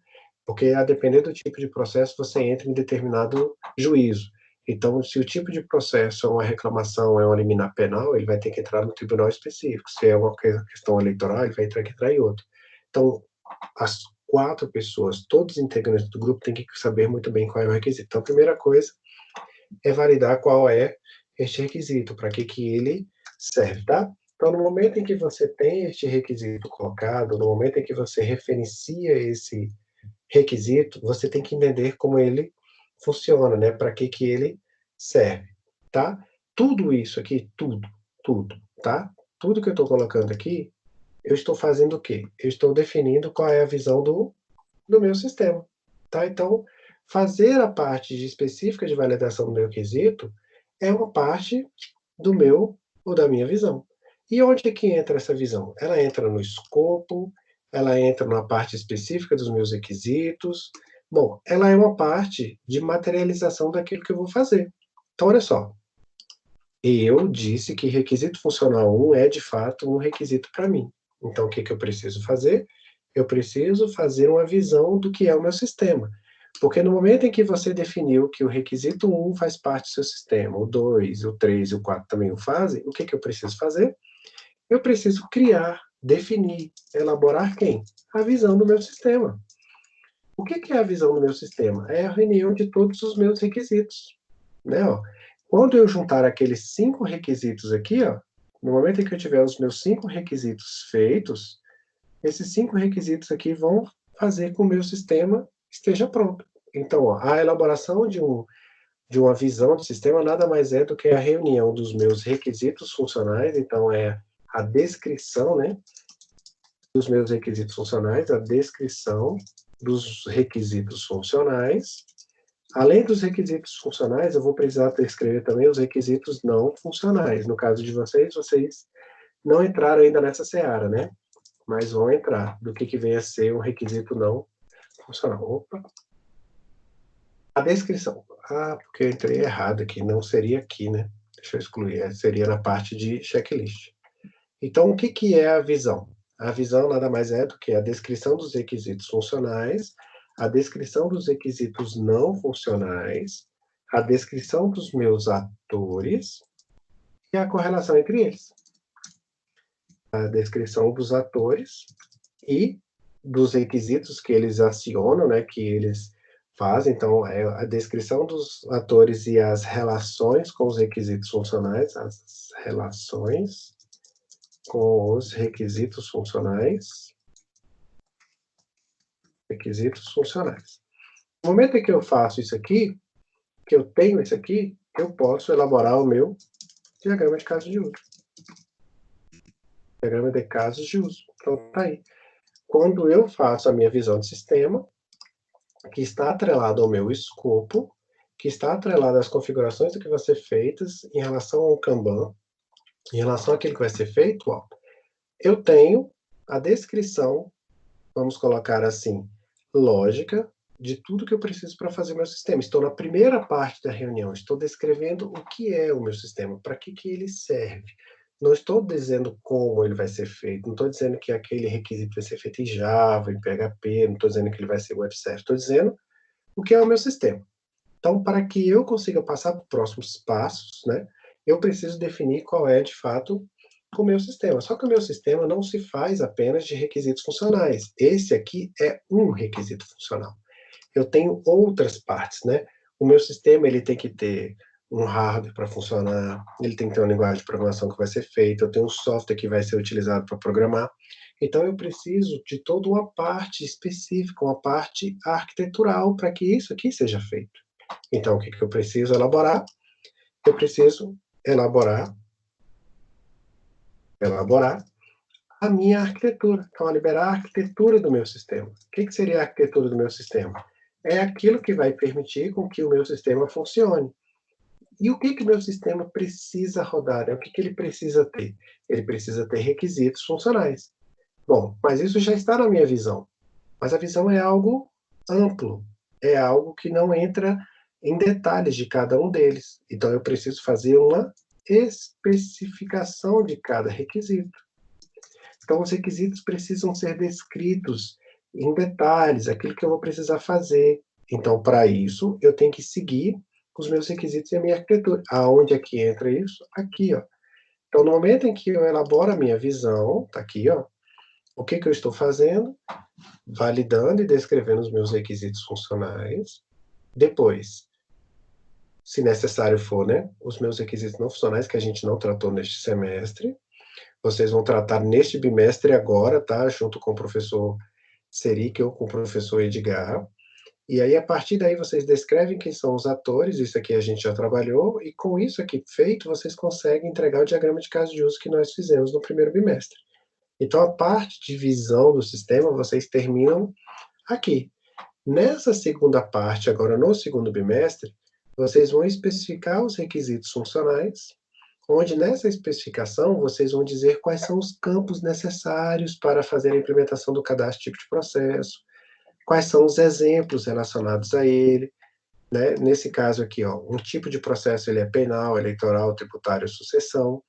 porque a depender do tipo de processo você entra em determinado juízo. Então, se o tipo de processo é uma reclamação, é uma liminar penal, ele vai ter que entrar no tribunal específico. Se é uma questão eleitoral, ele vai ter que entrar em outro. Então, as 4 pessoas, todos os integrantes do grupo, têm que saber muito bem qual é o requisito. Então, a primeira coisa é validar qual é este requisito, para que ele serve, tá? Então, no momento em que você tem este requisito colocado, no momento em que você referencia esse requisito, você tem que entender como ele funciona, né? Para que ele serve, tá? Tudo isso aqui, tudo, tá? Tudo que eu estou colocando aqui, eu estou fazendo o quê? Eu estou definindo qual é a visão do meu sistema, tá? Então, fazer a parte específica de validação do meu quesito é uma parte do meu ou da minha visão. E onde é que entra essa visão? Ela entra no escopo, ela entra na parte específica dos meus requisitos. Bom, ela é uma parte de materialização daquilo que eu vou fazer. Então, olha só. Eu disse que requisito funcional 1 é, de fato, um requisito para mim. Então, o que eu preciso fazer? Eu preciso fazer uma visão do que é o meu sistema. Porque no momento em que você definiu que o requisito 1 faz parte do seu sistema, o 2, o 3 e o 4 também o fazem, o que eu preciso fazer? Eu preciso criar, definir, elaborar quem? A visão do meu sistema. O que é a visão do meu sistema? É a reunião de todos os meus requisitos. Né? Quando eu juntar aqueles 5 requisitos aqui, ó, no momento em que eu tiver os meus 5 requisitos feitos, esses 5 requisitos aqui vão fazer com que o meu sistema esteja pronto. Então, ó, a elaboração de uma visão de sistema nada mais é do que a reunião dos meus requisitos funcionais, então é a descrição, né, dos meus requisitos funcionais, a descrição dos requisitos funcionais. Além dos requisitos funcionais, eu vou precisar descrever também os requisitos não funcionais. No caso de vocês, vocês não entraram ainda nessa seara, né? Mas vão entrar. Do que vem a ser um requisito não funcional. Opa! A descrição. Ah, porque eu entrei errado aqui. Não seria aqui, né? Deixa eu excluir. Seria na parte de checklist. Então, o que é a visão? A visão nada mais é do que a descrição dos requisitos funcionais, a descrição dos requisitos não funcionais, a descrição dos meus atores e a correlação entre eles. A descrição dos atores e dos requisitos que eles acionam, né, que eles fazem. Então, é a descrição dos atores e as relações com os requisitos funcionais, as relações com os requisitos funcionais. Requisitos funcionais. No momento em que eu faço isso aqui, que eu tenho isso aqui, eu posso elaborar o meu diagrama de casos de uso. Diagrama de casos de uso. Então, tá aí. Quando eu faço a minha visão de sistema, que está atrelado ao meu escopo, que está atrelado às configurações que vão ser feitas em relação ao Kanban, em relação àquilo que vai ser feito, ó, eu tenho a descrição, vamos colocar assim, lógica de tudo que eu preciso para fazer meu sistema. Estou na primeira parte da reunião, estou descrevendo o que é o meu sistema, para que ele serve. Não estou dizendo como ele vai ser feito, não estou dizendo que aquele requisito vai ser feito em Java, em PHP, não estou dizendo que ele vai ser web service, estou dizendo o que é o meu sistema. Então, para que eu consiga passar para os próximos passos, né, eu preciso definir qual é, de fato, o meu sistema. Só que o meu sistema não se faz apenas de requisitos funcionais. Esse aqui é um requisito funcional. Eu tenho outras partes, né? O meu sistema, ele tem que ter um hardware para funcionar, ele tem que ter uma linguagem de programação que vai ser feita, eu tenho um software que vai ser utilizado para programar. Então, eu preciso de toda uma parte específica, uma parte arquitetural para que isso aqui seja feito. Então, o que eu preciso elaborar? Eu preciso elaborar a minha arquitetura. Então, liberar a arquitetura do meu sistema. O que seria a arquitetura do meu sistema? é aquilo que vai permitir com que o meu sistema funcione. E o que o meu sistema precisa rodar? O que ele precisa ter? Ele precisa ter requisitos funcionais. Bom, mas isso já está na minha visão. Mas a visão é algo amplo, é algo que não entra em detalhes de cada um deles. Então, eu preciso fazer uma especificação de cada requisito. Então, os requisitos precisam ser descritos em detalhes, aquilo que eu vou precisar fazer. Então, para isso, eu tenho que seguir os meus requisitos e a minha arquitetura. Aonde é que entra isso? Aqui, ó. Então, no momento em que eu elaboro a minha visão, tá aqui, ó, o que eu estou fazendo? Validando e descrevendo os meus requisitos funcionais. Depois, se necessário for, né, os meus requisitos não funcionais, que a gente não tratou neste semestre, vocês vão tratar neste bimestre agora, tá? Junto com o professor Seric ou com o professor Edgar. E aí, a partir daí, vocês descrevem quem são os atores, isso aqui a gente já trabalhou, e com isso aqui feito, vocês conseguem entregar o diagrama de caso de uso que nós fizemos no primeiro bimestre. Então, a parte de visão do sistema, vocês terminam aqui. Nessa segunda parte, agora no segundo bimestre, vocês vão especificar os requisitos funcionais, onde nessa especificação vocês vão dizer quais são os campos necessários para fazer a implementação do cadastro tipo de processo, quais são os exemplos relacionados a ele, né? Nesse caso aqui, ó, um tipo de processo ele é penal, eleitoral, tributário, sucessão.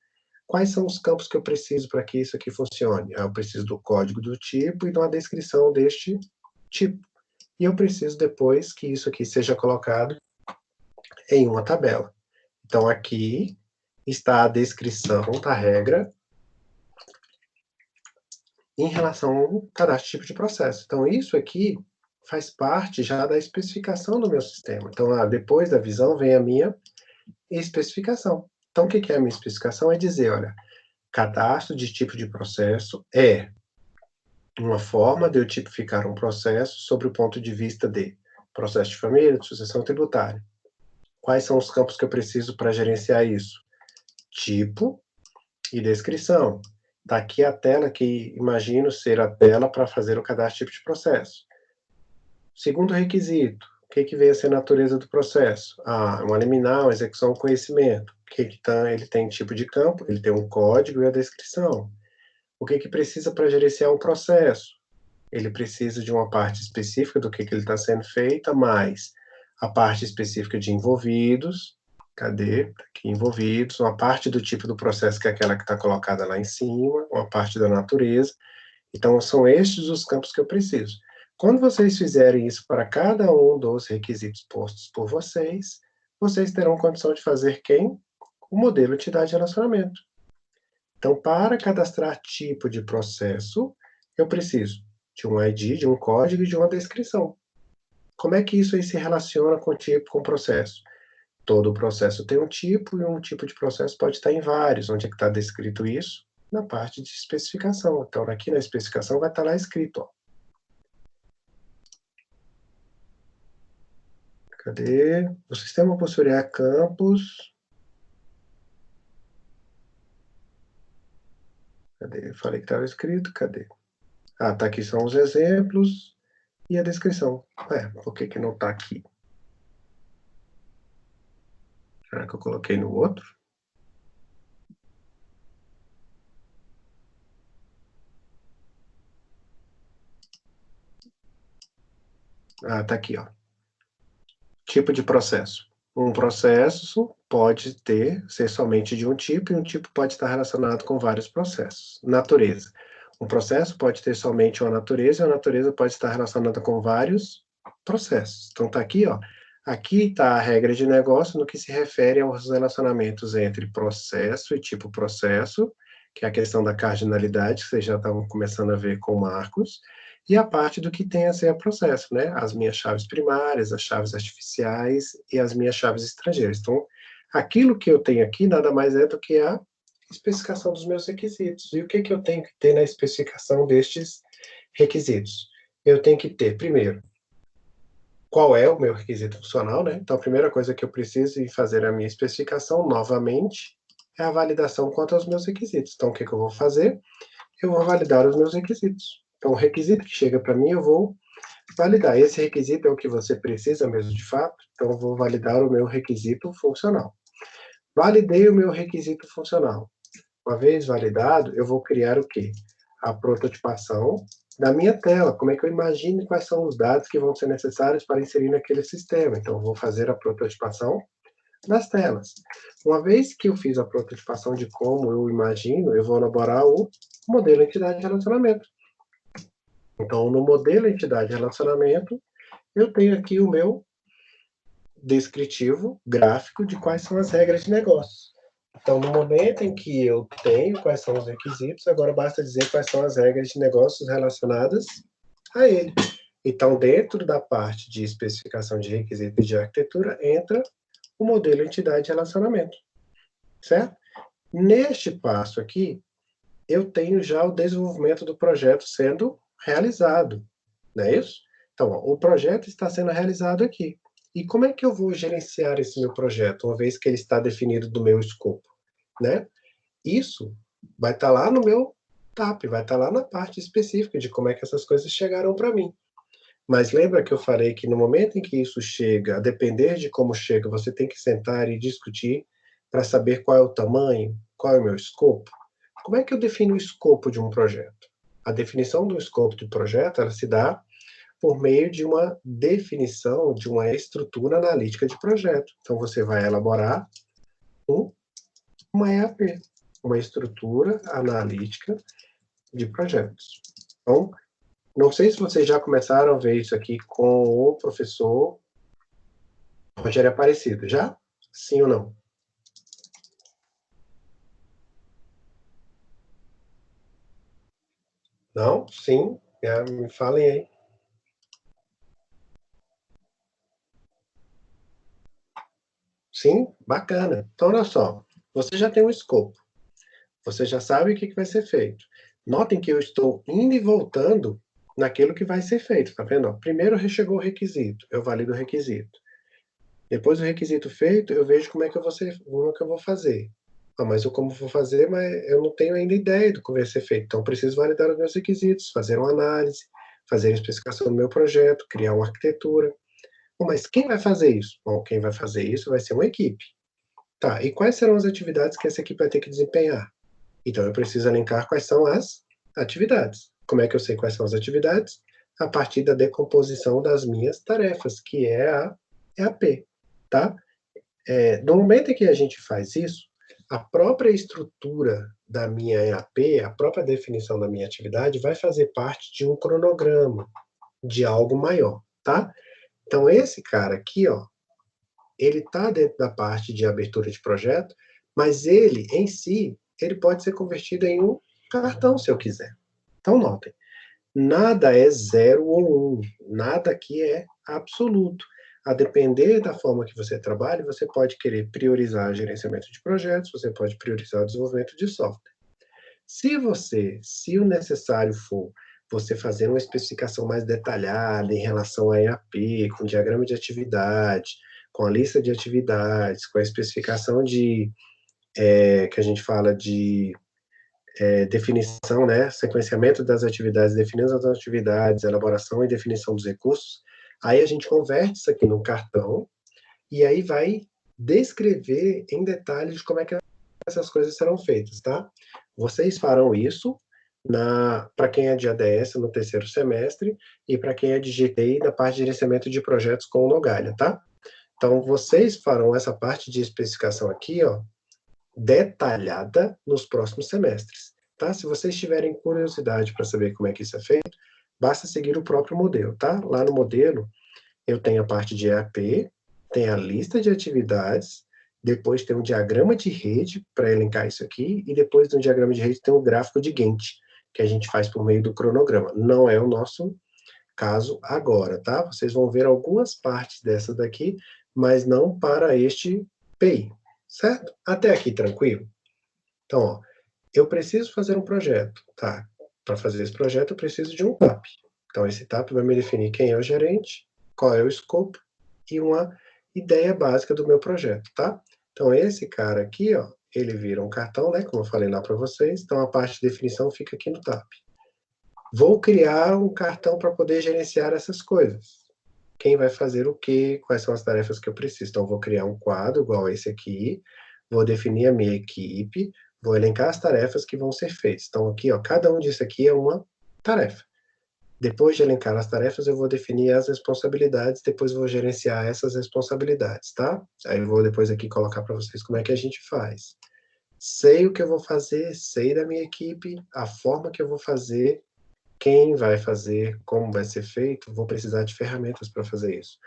Quais são os campos que eu preciso para que isso aqui funcione? Eu preciso do código do tipo e de uma descrição deste tipo. E eu preciso depois que isso aqui seja colocado em uma tabela. Então, aqui está a descrição da regra em relação ao cadastro tipo de processo. Então, isso aqui faz parte já da especificação do meu sistema. Então, depois da visão vem a minha especificação. Então, o que é a minha especificação? É dizer, olha, cadastro de tipo de processo é uma forma de eu tipificar um processo sobre o ponto de vista de processo de família, de sucessão tributária. Quais são os campos que eu preciso para gerenciar isso? Tipo e descrição. Está aqui a tela que imagino ser a tela para fazer o cadastro de tipo de processo. Segundo requisito, o que vem a ser a natureza do processo? Uma liminar, uma execução, um conhecimento. Ele tem tipo de campo, ele tem um código e a descrição. O que precisa para gerenciar um processo? Ele precisa de uma parte específica do que ele está sendo feita, mais a parte específica de envolvidos. Cadê? Tá aqui, envolvidos. Uma parte do tipo do processo, que é aquela que está colocada lá em cima, uma parte da natureza. Então, são estes os campos que eu preciso. Quando vocês fizerem isso para cada um dos requisitos postos por vocês, vocês terão condição de fazer o modelo de entidade de relacionamento. Então, para cadastrar tipo de processo, eu preciso de um ID, de um código e de uma descrição. Como é que isso aí se relaciona com o tipo, com o processo? Todo processo tem um tipo, e um tipo de processo pode estar em vários. Onde é que está descrito isso? Na parte de especificação. Então, aqui na especificação vai estar lá escrito, ó. Cadê? O sistema possuirá campos. Cadê? Eu falei que estava escrito, cadê? Tá aqui são os exemplos e a descrição. Por que não está aqui? Será que eu coloquei no outro? Tá aqui, ó. Tipo de processo. Um processo pode ser somente de um tipo, e um tipo pode estar relacionado com vários processos. Natureza. Um processo pode ter somente uma natureza, e a natureza pode estar relacionada com vários processos. Então, tá aqui, ó. Aqui está a regra de negócio no que se refere aos relacionamentos entre processo e tipo processo, que é a questão da cardinalidade, que vocês já estavam começando a ver com Marcos, e a parte do que tem a ser o processo, né? As minhas chaves primárias, as chaves artificiais e as minhas chaves estrangeiras. Então, aquilo que eu tenho aqui nada mais é do que a especificação dos meus requisitos. E o que eu tenho que ter na especificação destes requisitos? Eu tenho que ter, primeiro, qual é o meu requisito funcional, né? Então, a primeira coisa que eu preciso em fazer a minha especificação, novamente, é a validação quanto aos meus requisitos. Então, o que eu vou fazer? Eu vou validar os meus requisitos. Então, o requisito que chega para mim, eu vou validar. Esse requisito é o que você precisa mesmo de fato, então eu vou validar o meu requisito funcional. Validei o meu requisito funcional. Uma vez validado, eu vou criar o quê? A prototipação da minha tela. Como é que eu imagino quais são os dados que vão ser necessários para inserir naquele sistema. Então, eu vou fazer a prototipação das telas. Uma vez que eu fiz a prototipação de como eu imagino, eu vou elaborar o modelo entidade de relacionamento. Então, no modelo entidade de relacionamento, eu tenho aqui o meu descritivo gráfico de quais são as regras de negócio. Então, no momento em que eu tenho quais são os requisitos, agora basta dizer quais são as regras de negócios relacionadas a ele. Então, dentro da parte de especificação de requisitos de arquitetura, entra o modelo entidade de relacionamento, certo? Neste passo aqui, eu tenho já o desenvolvimento do projeto sendo realizado, não é isso? Então, ó, o projeto está sendo realizado aqui. E como é que eu vou gerenciar esse meu projeto, uma vez que ele está definido do meu escopo, né? Isso vai estar lá no meu TAP, vai estar lá na parte específica de como é que essas coisas chegaram para mim. Mas lembra que eu falei que no momento em que isso chega, a depender de como chega, você tem que sentar e discutir para saber qual é o tamanho, qual é o meu escopo? Como é que eu defino o escopo de um projeto? A definição do escopo do projeto, ela se dá por meio de uma definição de uma estrutura analítica de projeto. Então, você vai elaborar uma EAP, uma estrutura analítica de projetos. Então, não sei se vocês já começaram a ver isso aqui com o professor Rogério Aparecido. Já? Sim ou não? Não? Sim? Me falem aí. Sim? Bacana. Então, olha só. Você já tem um escopo. Você já sabe o que vai ser feito. Notem que eu estou indo e voltando naquilo que vai ser feito. Tá vendo? Primeiro chegou o requisito. Eu valido o requisito. Depois do requisito feito, eu vejo como é que eu vou fazer. Mas eu como vou fazer, mas eu não tenho ainda ideia do que vai ser feito. Então, preciso validar os meus requisitos, fazer uma análise, fazer a especificação do meu projeto, criar uma arquitetura. Mas quem vai fazer isso? Bom, quem vai fazer isso vai ser uma equipe. Tá, e quais serão as atividades que essa equipe vai ter que desempenhar? Então, eu preciso elencar quais são as atividades. Como é que eu sei quais são as atividades? A partir da decomposição das minhas tarefas, que é a EAP, tá? No momento em que a gente faz isso, a própria estrutura da minha EAP, a própria definição da minha atividade, vai fazer parte de um cronograma, de algo maior, tá? Então, esse cara aqui, ó, ele está dentro da parte de abertura de projeto, mas ele, em si, ele pode ser convertido em um cartão, se eu quiser. Então, notem, nada é 0 ou 1, nada aqui é absoluto. A depender da forma que você trabalha, você pode querer priorizar o gerenciamento de projetos, você pode priorizar o desenvolvimento de software. Se o necessário for você fazer uma especificação mais detalhada em relação a EAP, com diagrama de atividade, com a lista de atividades, com a especificação de, que a gente fala de definição, né, sequenciamento das atividades, definição das atividades, elaboração e definição dos recursos, aí a gente converte isso aqui num cartão, e aí vai descrever em detalhes como é que essas coisas serão feitas, tá? Vocês farão isso para quem é de ADS no terceiro semestre e para quem é de GTI na parte de gerenciamento de projetos com o Nogalha, tá? Então, vocês farão essa parte de especificação aqui, ó, detalhada nos próximos semestres, tá? Se vocês tiverem curiosidade para saber como é que isso é feito, basta seguir o próprio modelo, tá? Lá no modelo, eu tenho a parte de EAP, tem a lista de atividades, depois tem um diagrama de rede para elencar isso aqui, e depois do diagrama de rede tem um gráfico de Gantt, que a gente faz por meio do cronograma. Não é o nosso caso agora, tá? Vocês vão ver algumas partes dessas daqui, mas não para este PI, certo? Até aqui tranquilo? Então, ó, eu preciso fazer um projeto, tá? Para fazer esse projeto eu preciso de um TAP. Então, esse TAP vai me definir quem é o gerente, qual é o escopo e uma ideia básica do meu projeto, tá? Então, esse cara aqui, ó, ele vira um cartão, né? Como eu falei lá para vocês. Então, a parte de definição fica aqui no TAP. Vou criar um cartão para poder gerenciar essas coisas. Quem vai fazer o quê? Quais são as tarefas que eu preciso? Então, vou criar um quadro igual a esse aqui, vou definir a minha equipe, vou elencar as tarefas que vão ser feitas. Então, aqui, ó, cada um disso aqui é uma tarefa. Depois de elencar as tarefas, eu vou definir as responsabilidades, depois vou gerenciar essas responsabilidades, tá? Aí eu vou depois aqui colocar para vocês como é que a gente faz. Sei o que eu vou fazer, sei da minha equipe, a forma que eu vou fazer, quem vai fazer, como vai ser feito, vou precisar de ferramentas para fazer isso.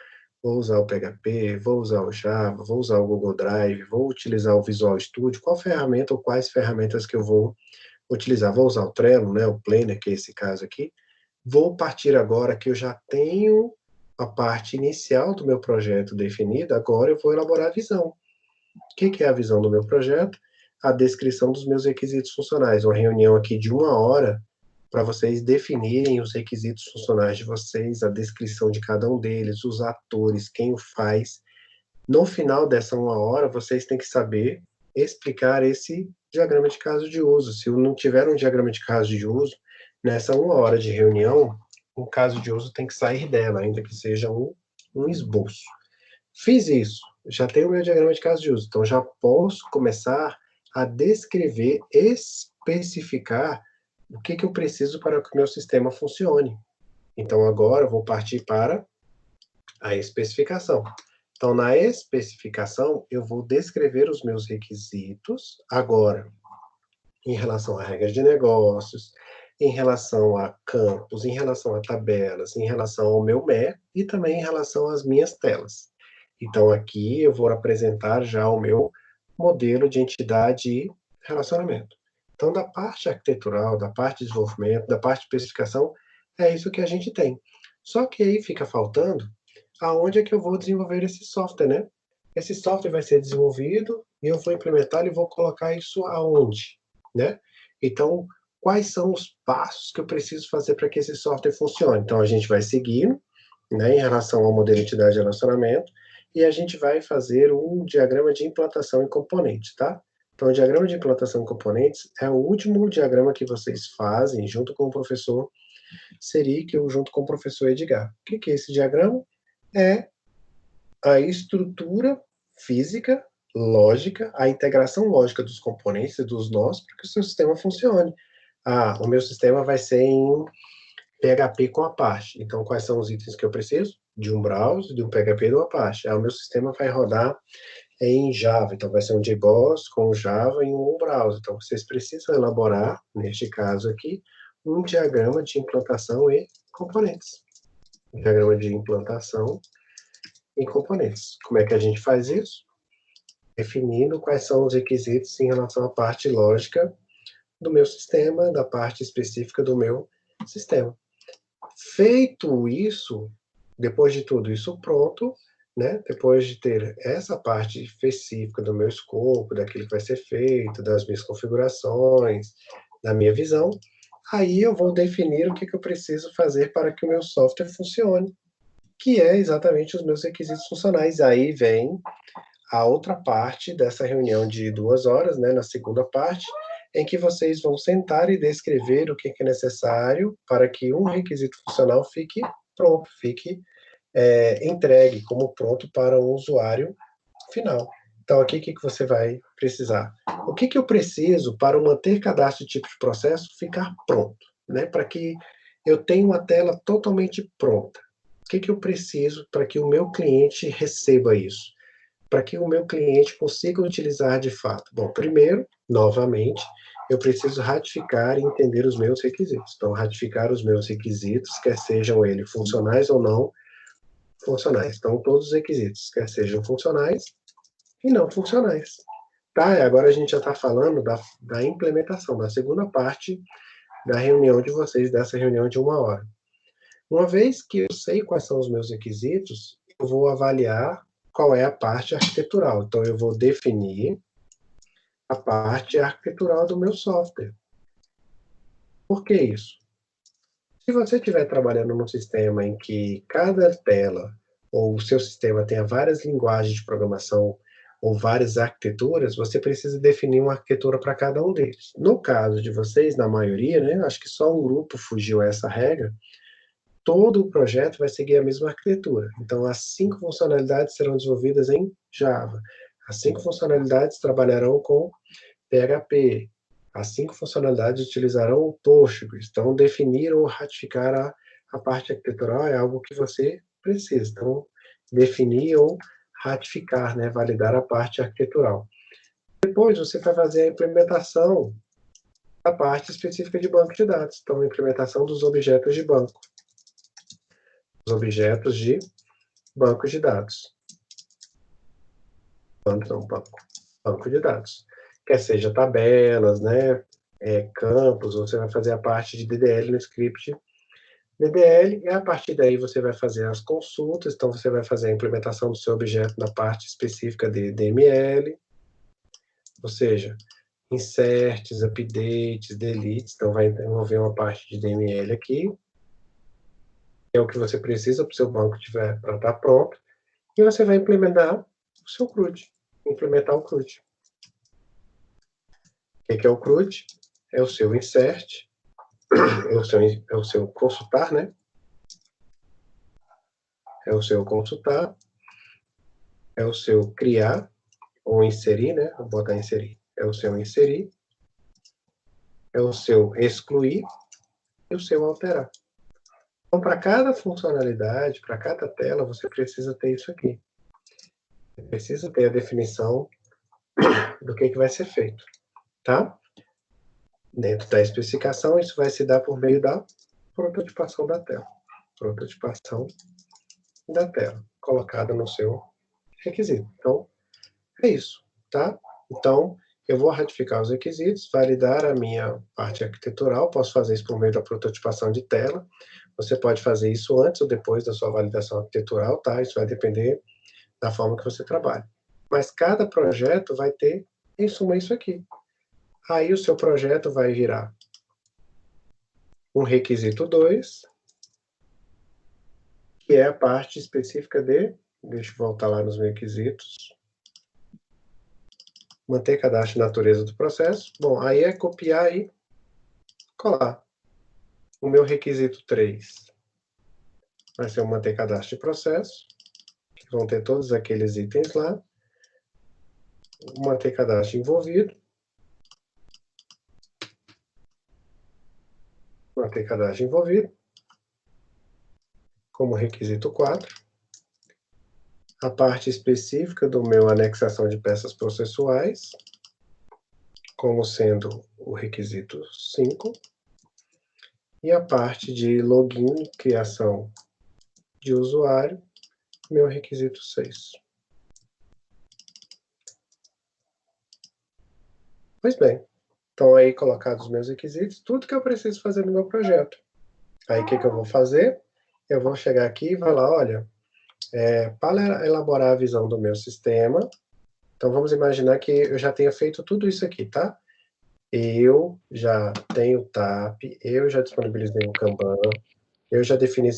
Vou usar o PHP, vou usar o Java, vou usar o Google Drive, vou utilizar o Visual Studio, qual ferramenta ou quais ferramentas que eu vou utilizar? Vou usar o Trello, né, o Planner, que é esse caso aqui. Vou partir agora que eu já tenho a parte inicial do meu projeto definida, agora eu vou elaborar a visão. O que é a visão do meu projeto? A descrição dos meus requisitos funcionais. Uma reunião aqui de 1 hora para vocês definirem os requisitos funcionais de vocês, a descrição de cada um deles, os atores, quem o faz. No final dessa 1 hora, vocês têm que saber explicar esse diagrama de caso de uso. Se não tiver um diagrama de caso de uso, nessa 1 hora de reunião, o caso de uso tem que sair dela, ainda que seja um esboço. Fiz isso, já tenho o meu diagrama de caso de uso, então já posso começar a descrever, especificar o que eu preciso para que o meu sistema funcione. Então agora eu vou partir para a especificação. Então, na especificação, eu vou descrever os meus requisitos, agora, em relação à regra de negócios, em relação a campos, em relação a tabelas, em relação ao meu MER e também em relação às minhas telas. Então, aqui eu vou apresentar já o meu modelo de entidade e relacionamento. Então, da parte arquitetural, da parte de desenvolvimento, da parte de especificação, é isso que a gente tem. Só que aí fica faltando aonde é que eu vou desenvolver esse software, né? Esse software vai ser desenvolvido e eu vou implementar e vou colocar isso aonde, né? Então, quais são os passos que eu preciso fazer para que esse software funcione? Então, a gente vai seguindo, né, em relação ao modelo entidade e relacionamento, e a gente vai fazer um diagrama de implantação em componentes, tá? Então, o diagrama de implantação em componentes é o último diagrama que vocês fazem junto com o professor Seric ou junto com o professor Edgar. O que é esse diagrama? É a estrutura física, lógica, a integração lógica dos componentes e dos nós para que o seu sistema funcione. Ah, o meu sistema vai ser em PHP com Apache. Então, quais são os itens que eu preciso? De um browser, de um PHP e de um Apache. Ah, o meu sistema vai rodar em Java. Então, vai ser um JBoss com Java em um browser. Então, vocês precisam elaborar, neste caso aqui, um diagrama de implantação e componentes. Um diagrama de implantação e componentes. Como é que a gente faz isso? Definindo quais são os requisitos em relação à parte lógica do meu sistema, da parte específica do meu sistema. Feito isso, depois de tudo isso pronto, né, depois de ter essa parte específica do meu escopo, daquilo que vai ser feito, das minhas configurações, da minha visão, aí eu vou definir o que eu preciso fazer para que o meu software funcione, que é exatamente os meus requisitos funcionais. Aí vem a outra parte dessa reunião de 2 horas, né, na segunda parte, em que vocês vão sentar e descrever o que é necessário para que um requisito funcional fique pronto, fique entregue como pronto para o usuário final. Então, aqui, o que você vai precisar? O que eu preciso para manter cadastro de tipo de processo ficar pronto, né? Para que eu tenha uma tela totalmente pronta. O que eu preciso para que o meu cliente receba isso? Para que o meu cliente consiga utilizar de fato? Bom, primeiro, novamente, eu preciso ratificar e entender os meus requisitos. Então, ratificar os meus requisitos, quer sejam eles funcionais ou não funcionais. Então, todos os requisitos, quer sejam funcionais e não funcionais. Tá? E agora a gente já está falando da implementação, da segunda parte da reunião de vocês, dessa reunião de 1 hora. Uma vez que eu sei quais são os meus requisitos, eu vou avaliar qual é a parte arquitetural. Então, eu vou definir a parte arquitetural do meu software. Por que isso? Se você estiver trabalhando num sistema em que cada tela ou o seu sistema tenha várias linguagens de programação ou várias arquiteturas, você precisa definir uma arquitetura para cada um deles. No caso de vocês, na maioria, né, acho que só um grupo fugiu a essa regra, todo o projeto vai seguir a mesma arquitetura. Então, as 5 funcionalidades serão desenvolvidas em Java. As 5 funcionalidades trabalharão com PHP. As 5 funcionalidades utilizarão o Postgres. Então, definir ou ratificar a parte arquitetural é algo que você precisa. Então, definir ou ratificar, né, validar a parte arquitetural. Depois, você vai fazer a implementação da parte específica de banco de dados. Então, a implementação dos objetos de banco. Os objetos de banco de dados. Banco de dados. Quer seja tabelas, né, campos, você vai fazer a parte de DDL no script DDL, e a partir daí você vai fazer as consultas, então você vai fazer a implementação do seu objeto na parte específica de DML, ou seja, inserts, updates, deletes, então vai envolver uma parte de DML aqui, que é o que você precisa para o seu banco para estar pronto, e você vai implementar o seu CRUD, implementar o CRUD. O que é o CRUD? É o seu insert, é o seu consultar, né? É o seu consultar, é o seu criar, ou inserir, né? Vou botar inserir. É o seu inserir, é o seu excluir e o seu alterar. Então, para cada funcionalidade, para cada tela, você precisa ter isso aqui. Você precisa ter a definição do que vai ser feito, tá? Dentro da especificação, isso vai se dar por meio da prototipação da tela. Prototipação da tela, colocada no seu requisito. Então, é isso, tá? Então, eu vou ratificar os requisitos, validar a minha parte arquitetural, posso fazer isso por meio da prototipação de tela, você pode fazer isso antes ou depois da sua validação arquitetural, tá? Isso vai depender da forma que você trabalha. Mas cada projeto vai ter, em suma, isso aqui. Aí o seu projeto vai virar um requisito 2, que é a parte específica de, deixa eu voltar lá nos requisitos, manter cadastro de natureza do processo. Bom, aí é copiar e colar. O meu requisito 3 vai ser o manter cadastro de processo, que vão ter todos aqueles itens lá. O manter cadastro envolvido. Manter cadastro envolvido. Como requisito 4. A parte específica do meu anexação de peças processuais, como sendo o requisito 5. E a parte de login e criação de usuário, meu requisito 6. Pois bem, então aí colocados os meus requisitos, tudo que eu preciso fazer no meu projeto. Aí o que eu vou fazer? Eu vou chegar aqui e falar, olha, para elaborar a visão do meu sistema, então vamos imaginar que eu já tenha feito tudo isso aqui, tá? Eu já tenho o TAP, eu já disponibilizei o Kanban, eu já defini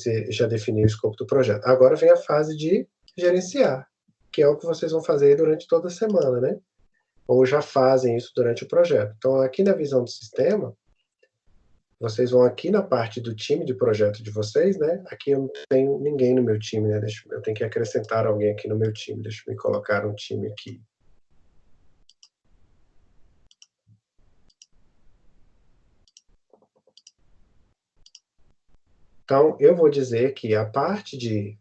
o escopo do projeto. Agora vem a fase de gerenciar, que é o que vocês vão fazer durante toda a semana, né? Ou já fazem isso durante o projeto. Então, aqui na visão do sistema, vocês vão aqui na parte do time de projeto de vocês, né? Aqui eu não tenho ninguém no meu time, né? Eu tenho que acrescentar alguém aqui no meu time. Deixa eu me colocar um time aqui. Então, eu vou dizer que a parte de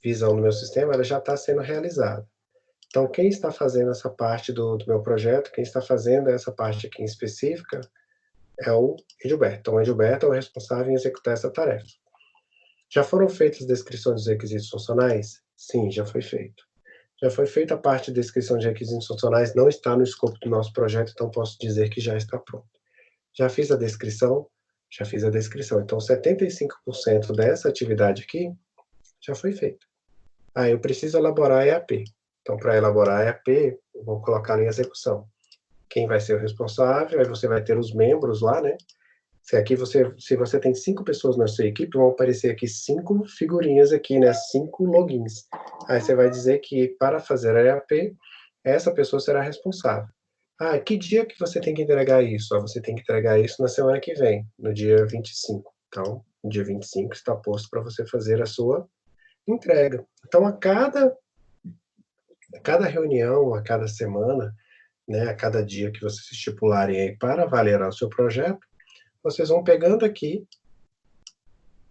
visão do meu sistema, ela já está sendo realizada. Então, quem está fazendo essa parte do meu projeto, quem está fazendo essa parte aqui em específica, é o Edilberto. Então, o Edilberto é o responsável em executar essa tarefa. Já foram feitas descrições dos requisitos funcionais? Sim, já foi feito. Já foi feita a parte de descrição de requisitos funcionais, não está no escopo do nosso projeto, então posso dizer que já está pronto. Já fiz a descrição? Já fiz a descrição. Então, 75% dessa atividade aqui já foi feita. Eu preciso elaborar a EAP. Então, para elaborar a EAP, eu vou colocar em execução. Quem vai ser o responsável? Aí você vai ter os membros lá, né? Se você tem 5 pessoas na sua equipe, vão aparecer aqui 5 figurinhas aqui, né? 5 logins. Aí você vai dizer que para fazer a EAP, essa pessoa será responsável. Ah, que dia que você tem que entregar isso? Ah, você tem que entregar isso na semana que vem, no dia 25. Então, no dia 25 está posto para você fazer a sua entrega. Então, a cada reunião, a cada semana, né, a cada dia que vocês estipularem aí para avaliar o seu projeto, vocês vão pegando aqui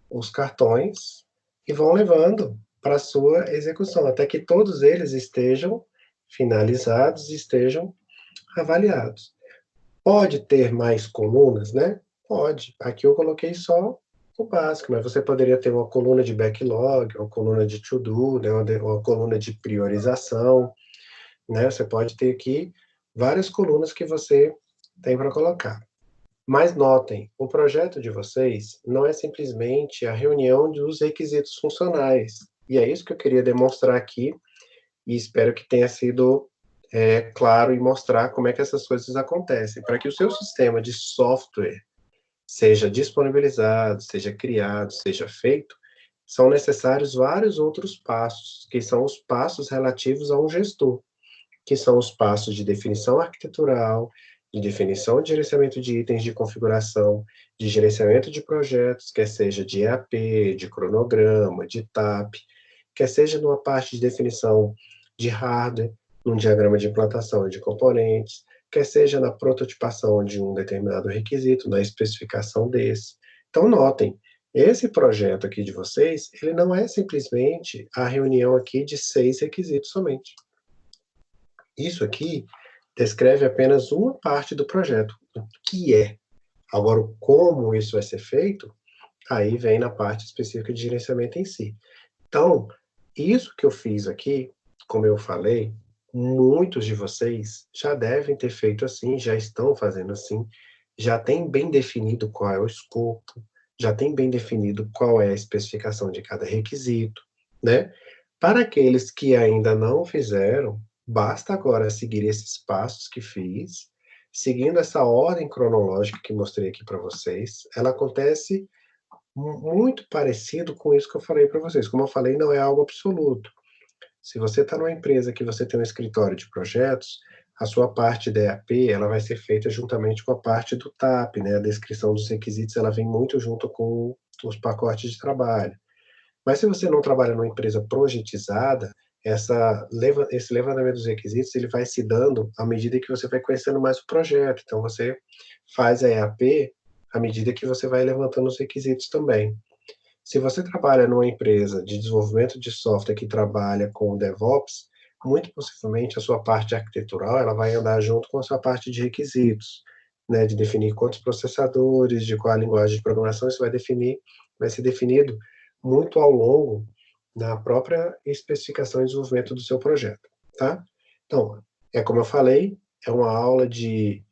os cartões e vão levando para a sua execução, até que todos eles estejam finalizados e estejam avaliados. Pode ter mais colunas, né? Pode. Aqui eu coloquei só o básico, mas você poderia ter uma coluna de backlog, uma coluna de to-do, né? Uma coluna de priorização, né? Você pode ter aqui várias colunas que você tem para colocar. Mas notem, o projeto de vocês não é simplesmente a reunião dos requisitos funcionais. E é isso que eu queria demonstrar aqui, e espero que tenha sido claro e mostrar como é que essas coisas acontecem. Para que o seu sistema de software seja disponibilizado, seja criado, seja feito, são necessários vários outros passos, que são os passos relativos a um gestor, que são os passos de definição arquitetural, de definição de gerenciamento de itens de configuração, de gerenciamento de projetos, quer seja de EAP, de cronograma, de TAP, quer seja numa parte de definição de hardware, num diagrama de implantação de componentes, quer seja na prototipação de um determinado requisito, na especificação desse. Então, notem, esse projeto aqui de vocês, ele não é simplesmente a reunião aqui de 6 requisitos somente. Isso aqui descreve apenas uma parte do projeto, o que é. Agora, como isso vai ser feito, aí vem na parte específica de gerenciamento em si. Então, isso que eu fiz aqui, como eu falei, muitos de vocês já devem ter feito assim, já estão fazendo assim, já tem bem definido qual é o escopo, já tem bem definido qual é a especificação de cada requisito, né? Para aqueles que ainda não fizeram, basta agora seguir esses passos que fiz, seguindo essa ordem cronológica que mostrei aqui para vocês. Ela acontece muito parecido com isso que eu falei para vocês. Como eu falei, não é algo absoluto. Se você está numa empresa que você tem um escritório de projetos, a sua parte da EAP, ela vai ser feita juntamente com a parte do TAP, né? A descrição dos requisitos, ela vem muito junto com os pacotes de trabalho. Mas se você não trabalha numa empresa projetizada, esse levantamento dos requisitos, ele vai se dando à medida que você vai conhecendo mais o projeto. Então, você faz a EAP à medida que você vai levantando os requisitos também. Se você trabalha numa empresa de desenvolvimento de software que trabalha com DevOps, muito possivelmente a sua parte arquitetural ela vai andar junto com a sua parte de requisitos, né, de definir quantos processadores, de qual a linguagem de programação, isso vai ser definido muito ao longo da própria especificação e desenvolvimento do seu projeto, tá? Então, como eu falei, é uma aula de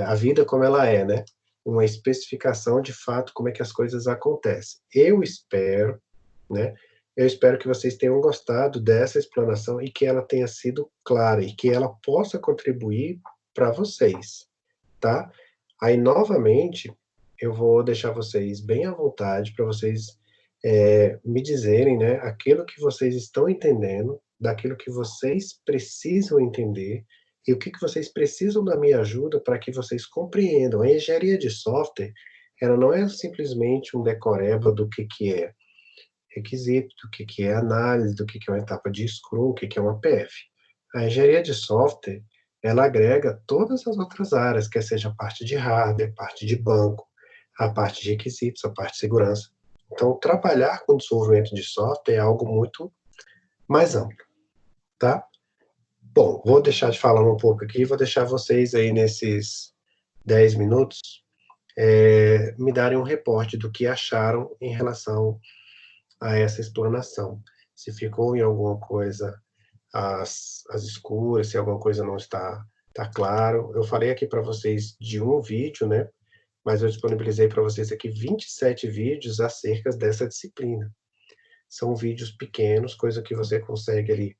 a vida como ela é, né? Uma especificação de fato como é que as coisas acontecem. Eu espero, né? Eu espero que vocês tenham gostado dessa explanação e que ela tenha sido clara e que ela possa contribuir para vocês, tá? Aí, novamente, eu vou deixar vocês bem à vontade para vocês me dizerem, né, aquilo que vocês estão entendendo, daquilo que vocês precisam entender e o que vocês precisam da minha ajuda para que vocês compreendam. A engenharia de software, ela não é simplesmente um decoreba do que é requisito, do que é análise, do que é uma etapa de Scrum, o que é uma PF. A engenharia de software, ela agrega todas as outras áreas, quer seja a parte de hardware, parte de banco, a parte de requisitos, a parte de segurança. Então, trabalhar com desenvolvimento de software é algo muito mais amplo, tá? Bom, vou deixar de falar um pouco aqui, vou deixar vocês aí nesses 10 minutos me darem um reporte do que acharam em relação a essa explanação. Se ficou em alguma coisa às escuras, se alguma coisa não está claro. Eu falei aqui para vocês de um vídeo, né? Mas eu disponibilizei para vocês aqui 27 vídeos acerca dessa disciplina. São vídeos pequenos, coisa que você consegue ali,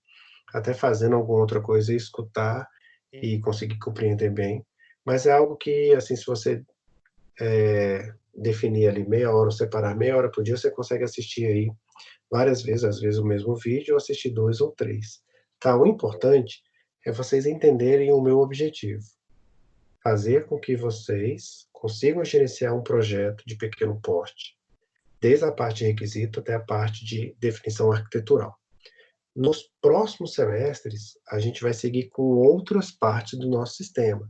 até fazendo alguma outra coisa, escutar e conseguir compreender bem. Mas é algo que, assim, se você definir ali meia hora, ou separar meia hora por dia, você consegue assistir aí várias vezes, às vezes o mesmo vídeo, ou assistir 2 ou 3. Tá? O importante é vocês entenderem o meu objetivo. Fazer com que vocês consigam gerenciar um projeto de pequeno porte, desde a parte de requisito até a parte de definição arquitetural. Nos próximos semestres, a gente vai seguir com outras partes do nosso sistema.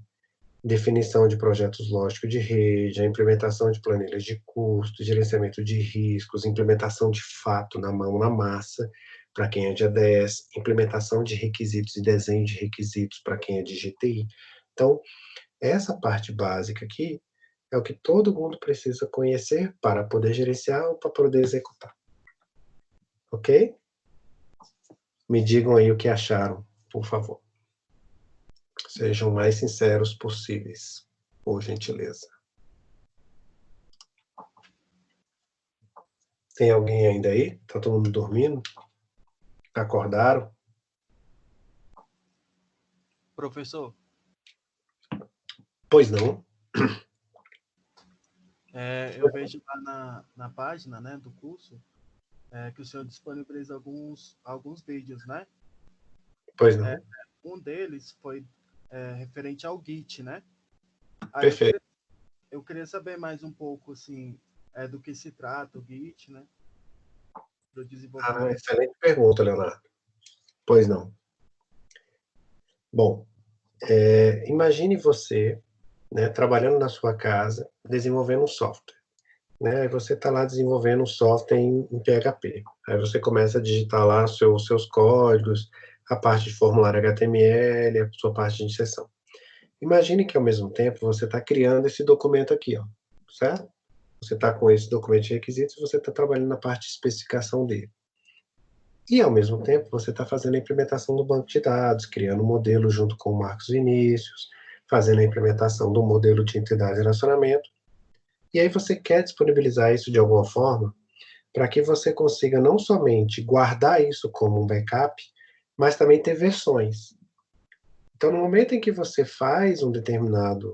Definição de projetos lógicos de rede, a implementação de planilhas de custo, gerenciamento de riscos, implementação de fato na mão, na massa, para quem é de ADS, implementação de requisitos e desenho de requisitos para quem é de GTI. Então, essa parte básica aqui é o que todo mundo precisa conhecer para poder gerenciar ou para poder executar. Ok? Me digam aí o que acharam, por favor. Sejam o mais sinceros possíveis, por gentileza. Tem alguém ainda aí? Tá todo mundo dormindo? Acordaram? Professor, Pois não. eu vejo lá na página, né, do curso, que o senhor disponibiliza alguns vídeos, né? Pois não. Um deles foi referente ao Git, né? Aí Perfeito. eu queria saber mais um pouco, assim, do que se trata o Git, né? Do desenvolvimento. Excelente pergunta, Leonardo. Pois não. Bom, imagine você, né, trabalhando na sua casa, desenvolvendo um software. Né? Aí você está lá desenvolvendo um software em PHP. Aí você começa a digitar lá seus códigos, a parte de formulário HTML, a sua parte de inserção. Imagine que, ao mesmo tempo, você está criando esse documento aqui, ó, certo? Você está com esse documento de requisitos e você está trabalhando na parte de especificação dele. E, ao mesmo tempo, você está fazendo a implementação do banco de dados, criando um modelo junto com o Marcos Vinícius, fazendo a implementação do modelo de entidade de relacionamento. E aí você quer disponibilizar isso de alguma forma para que você consiga não somente guardar isso como um backup, mas também ter versões. Então, no momento em que você faz uma determinada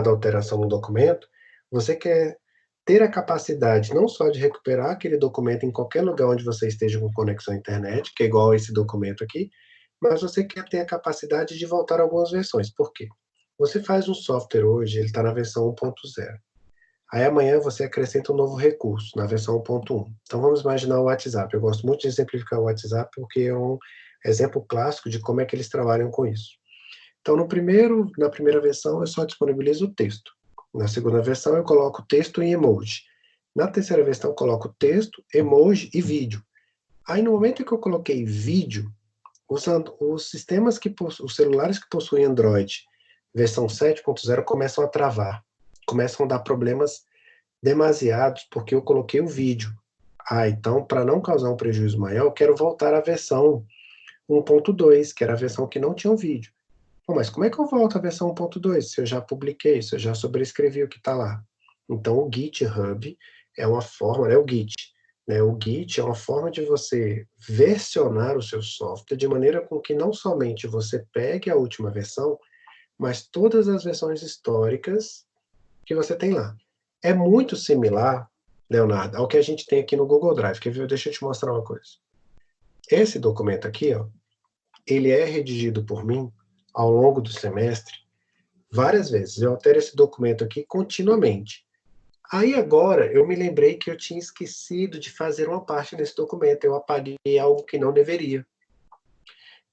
alteração no documento, você quer ter a capacidade não só de recuperar aquele documento em qualquer lugar onde você esteja com conexão à internet, que é igual a esse documento aqui, mas você quer ter a capacidade de voltar algumas versões. Por quê? Você faz um software hoje, ele está na versão 1.0. Aí amanhã você acrescenta um novo recurso, na versão 1.1. Então vamos imaginar o WhatsApp. Eu gosto muito de exemplificar o WhatsApp porque é um exemplo clássico de como é que eles trabalham com isso. Então na primeira versão eu só disponibilizo o texto. Na segunda versão eu coloco texto e emoji. Na terceira versão eu coloco texto, emoji e vídeo. Aí no momento que eu coloquei vídeo, os celulares que possuem Android versão 7.0 começam a travar, começam a dar problemas demasiados porque eu coloquei o vídeo. Então, para não causar um prejuízo maior, eu quero voltar à versão 1.2, que era a versão que não tinha o vídeo. Bom, mas como é que eu volto à versão 1.2 se eu já publiquei, se eu já sobrescrevi o que está lá? Então, o GitHub é uma forma, o Git, né? O Git é uma forma de você versionar o seu software de maneira com que não somente você pegue a última versão, mas todas as versões históricas que você tem lá. É muito similar, Leonardo, ao que a gente tem aqui no Google Drive. Quer ver? Deixa eu te mostrar uma coisa. Esse documento aqui, ó, ele é redigido por mim ao longo do semestre várias vezes. Eu altero esse documento aqui continuamente. Aí agora eu me lembrei que eu tinha esquecido de fazer uma parte nesse documento. Eu apaguei algo que não deveria.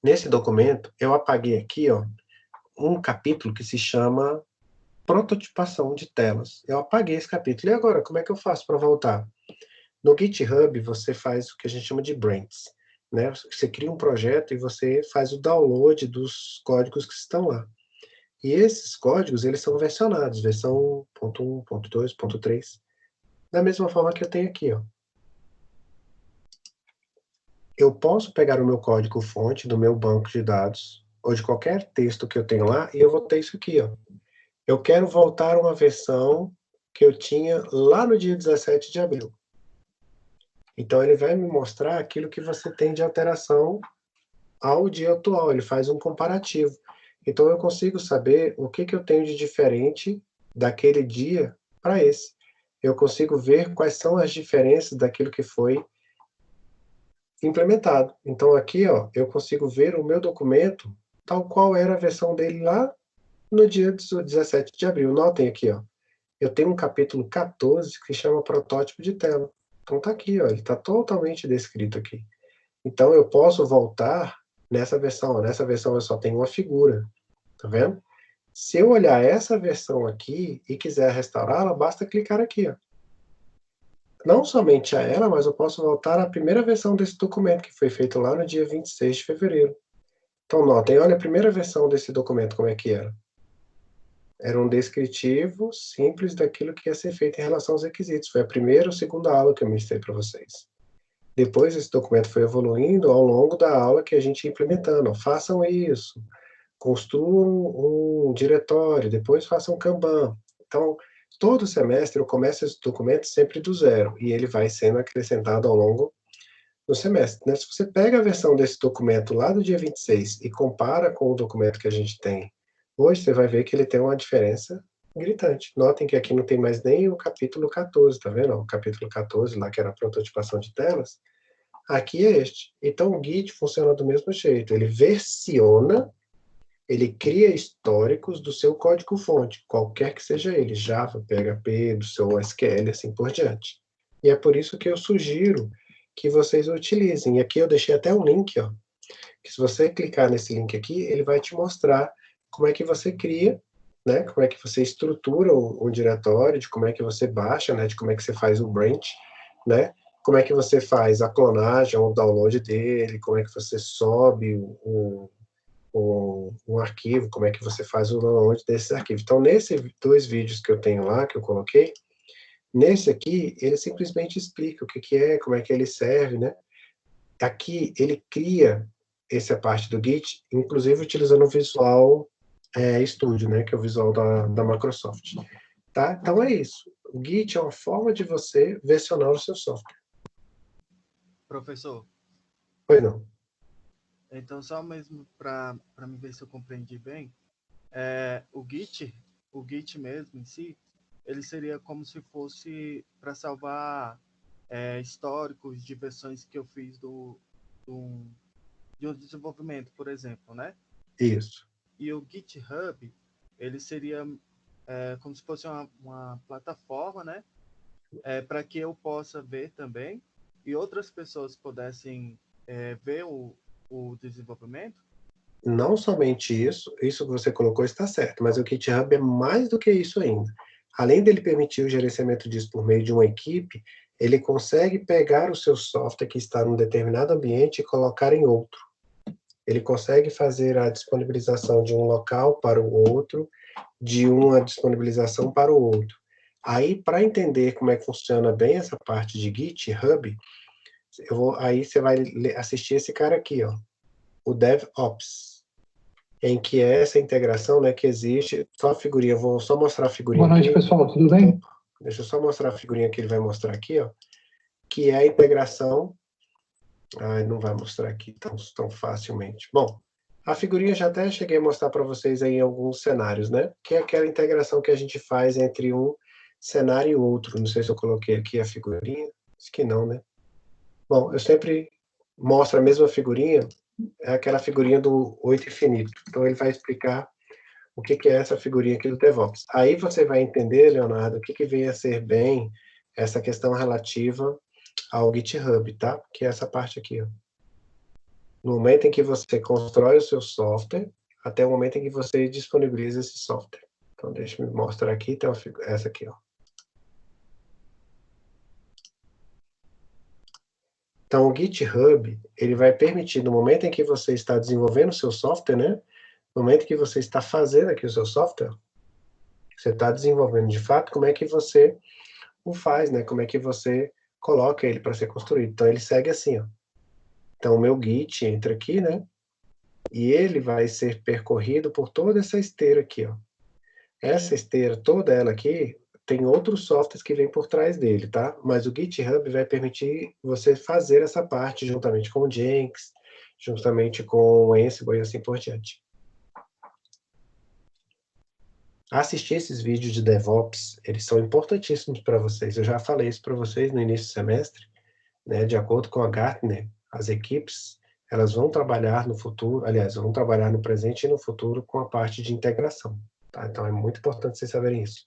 Nesse documento, eu apaguei aqui, ó, um capítulo que se chama prototipação de telas. Eu apaguei esse capítulo. E agora, como é que eu faço para voltar? No GitHub, você faz o que a gente chama de branches, né? Você cria um projeto e você faz o download dos códigos que estão lá. E esses códigos, eles são versionados, versão 1.1, 1.2, 1.3, da mesma forma que eu tenho aqui, ó. Eu posso pegar o meu código fonte do meu banco de dados, ou de qualquer texto que eu tenho lá, e eu vou ter isso aqui, ó. Eu quero voltar a uma versão que eu tinha lá no dia 17 de abril. Então, ele vai me mostrar aquilo que você tem de alteração ao dia atual. Ele faz um comparativo. Então, eu consigo saber o que eu tenho de diferente daquele dia para esse. Eu consigo ver quais são as diferenças daquilo que foi implementado. Então aqui, ó, eu consigo ver o meu documento tal qual era a versão dele lá no dia 17 de abril. Notem aqui, ó, eu tenho um capítulo 14 que chama protótipo de tela. Então tá aqui, ó, ele está totalmente descrito aqui. Então eu posso voltar nessa versão. Nessa versão eu só tenho uma figura, tá vendo? Se eu olhar essa versão aqui e quiser restaurá-la, basta clicar aqui, ó. Não somente a ela, mas eu posso voltar à primeira versão desse documento, que foi feito lá no dia 26 de fevereiro. Então, notem, olha a primeira versão desse documento, como é que era. Era um descritivo simples daquilo que ia ser feito em relação aos requisitos. Foi a primeira ou segunda aula que eu mostrei para vocês. Depois, esse documento foi evoluindo ao longo da aula que a gente ia implementando. Façam isso, construam um diretório, depois façam um Kanban. Então, todo semestre eu começo esse documento sempre do zero, e ele vai sendo acrescentado ao longo do semestre, né? Se você pega a versão desse documento lá do dia 26 e compara com o documento que a gente tem hoje, você vai ver que ele tem uma diferença gritante. Notem que aqui não tem mais nem o capítulo 14, tá vendo? O capítulo 14, lá que era a prototipação de telas, aqui é este. Então o Git funciona do mesmo jeito, ele versiona, ele cria históricos do seu código-fonte, qualquer que seja ele, Java, PHP, do seu SQL, assim por diante. E é por isso que eu sugiro que vocês utilizem. E aqui eu deixei até um link, ó, que se você clicar nesse link aqui, ele vai te mostrar como é que você cria, né, como é que você estrutura um diretório, de como é que você baixa, né, de como é que você faz o branch, né, como é que você faz a clonagem, o download dele, como é que você sobe um arquivo, como é que você faz o download desses arquivos. Então, nesses 2 vídeos que eu tenho lá, que eu coloquei, nesse aqui, ele simplesmente explica o que é, como é que ele serve, né? Aqui, ele cria essa parte do Git, inclusive utilizando o Visual Studio, né? Que é o visual da Microsoft. Tá? Então, é isso. O Git é uma forma de você versionar o seu software. Professor, Pois não. então só mesmo para me ver se eu compreendi bem, o Git mesmo em si, ele seria como se fosse para salvar históricos de versões que eu fiz de um desenvolvimento, por exemplo, né? Isso. E o GitHub, ele seria como se fosse uma plataforma, né? Para que eu possa ver também e outras pessoas pudessem ver o desenvolvimento. Não somente isso que você colocou está certo, mas o GitHub é mais do que isso ainda. Além dele permitir o gerenciamento disso por meio de uma equipe, ele consegue pegar o seu software que está num determinado ambiente e colocar em outro. Ele consegue fazer a disponibilização de um local para o outro, de uma disponibilização para o outro. Aí, para entender como é que funciona bem essa parte de GitHub, aí você vai assistir esse cara aqui, ó, o DevOps, em que é essa integração, né, que existe. Só a figurinha, vou só mostrar a figurinha. Boa noite, aqui. pessoal, tudo bem? Então, deixa eu só mostrar a figurinha que ele vai mostrar aqui, ó, que é a integração. Não vai mostrar aqui tão facilmente. Bom, a figurinha já até cheguei a mostrar para vocês aí em alguns cenários, né? Que é aquela integração que a gente faz entre um cenário e outro. Não sei se eu coloquei aqui a figurinha. Acho que não, né? Bom, eu sempre mostro a mesma figurinha, é aquela figurinha do 8 infinito. Então, ele vai explicar o que é essa figurinha aqui do DevOps. Aí você vai entender, Leonardo, o que vem a ser bem essa questão relativa ao GitHub, tá? Que é essa parte aqui, ó. No momento em que você constrói o seu software, até o momento em que você disponibiliza esse software. Então, deixa eu mostrar aqui, tem essa aqui, ó. Então, o GitHub, ele vai permitir, no momento em que você está desenvolvendo o seu software, né? No momento que você está fazendo aqui o seu software, você está desenvolvendo de fato, como é que você o faz, né? Como é que você coloca ele para ser construído. Então, ele segue assim, ó. Então, o meu Git entra aqui, né? E ele vai ser percorrido por toda essa esteira aqui, ó. Essa esteira, toda ela aqui, tem outros softwares que vêm por trás dele, tá? Mas o GitHub vai permitir você fazer essa parte juntamente com o Jenkins, juntamente com o Ansible e assim por diante. Assistir esses vídeos de DevOps, eles são importantíssimos para vocês. Eu já falei isso para vocês no início do semestre, né? De acordo com a Gartner, As equipes, elas vão trabalhar no futuro, aliás, vão trabalhar no presente e no futuro com a parte de integração. Tá? Então, é muito importante vocês saberem isso.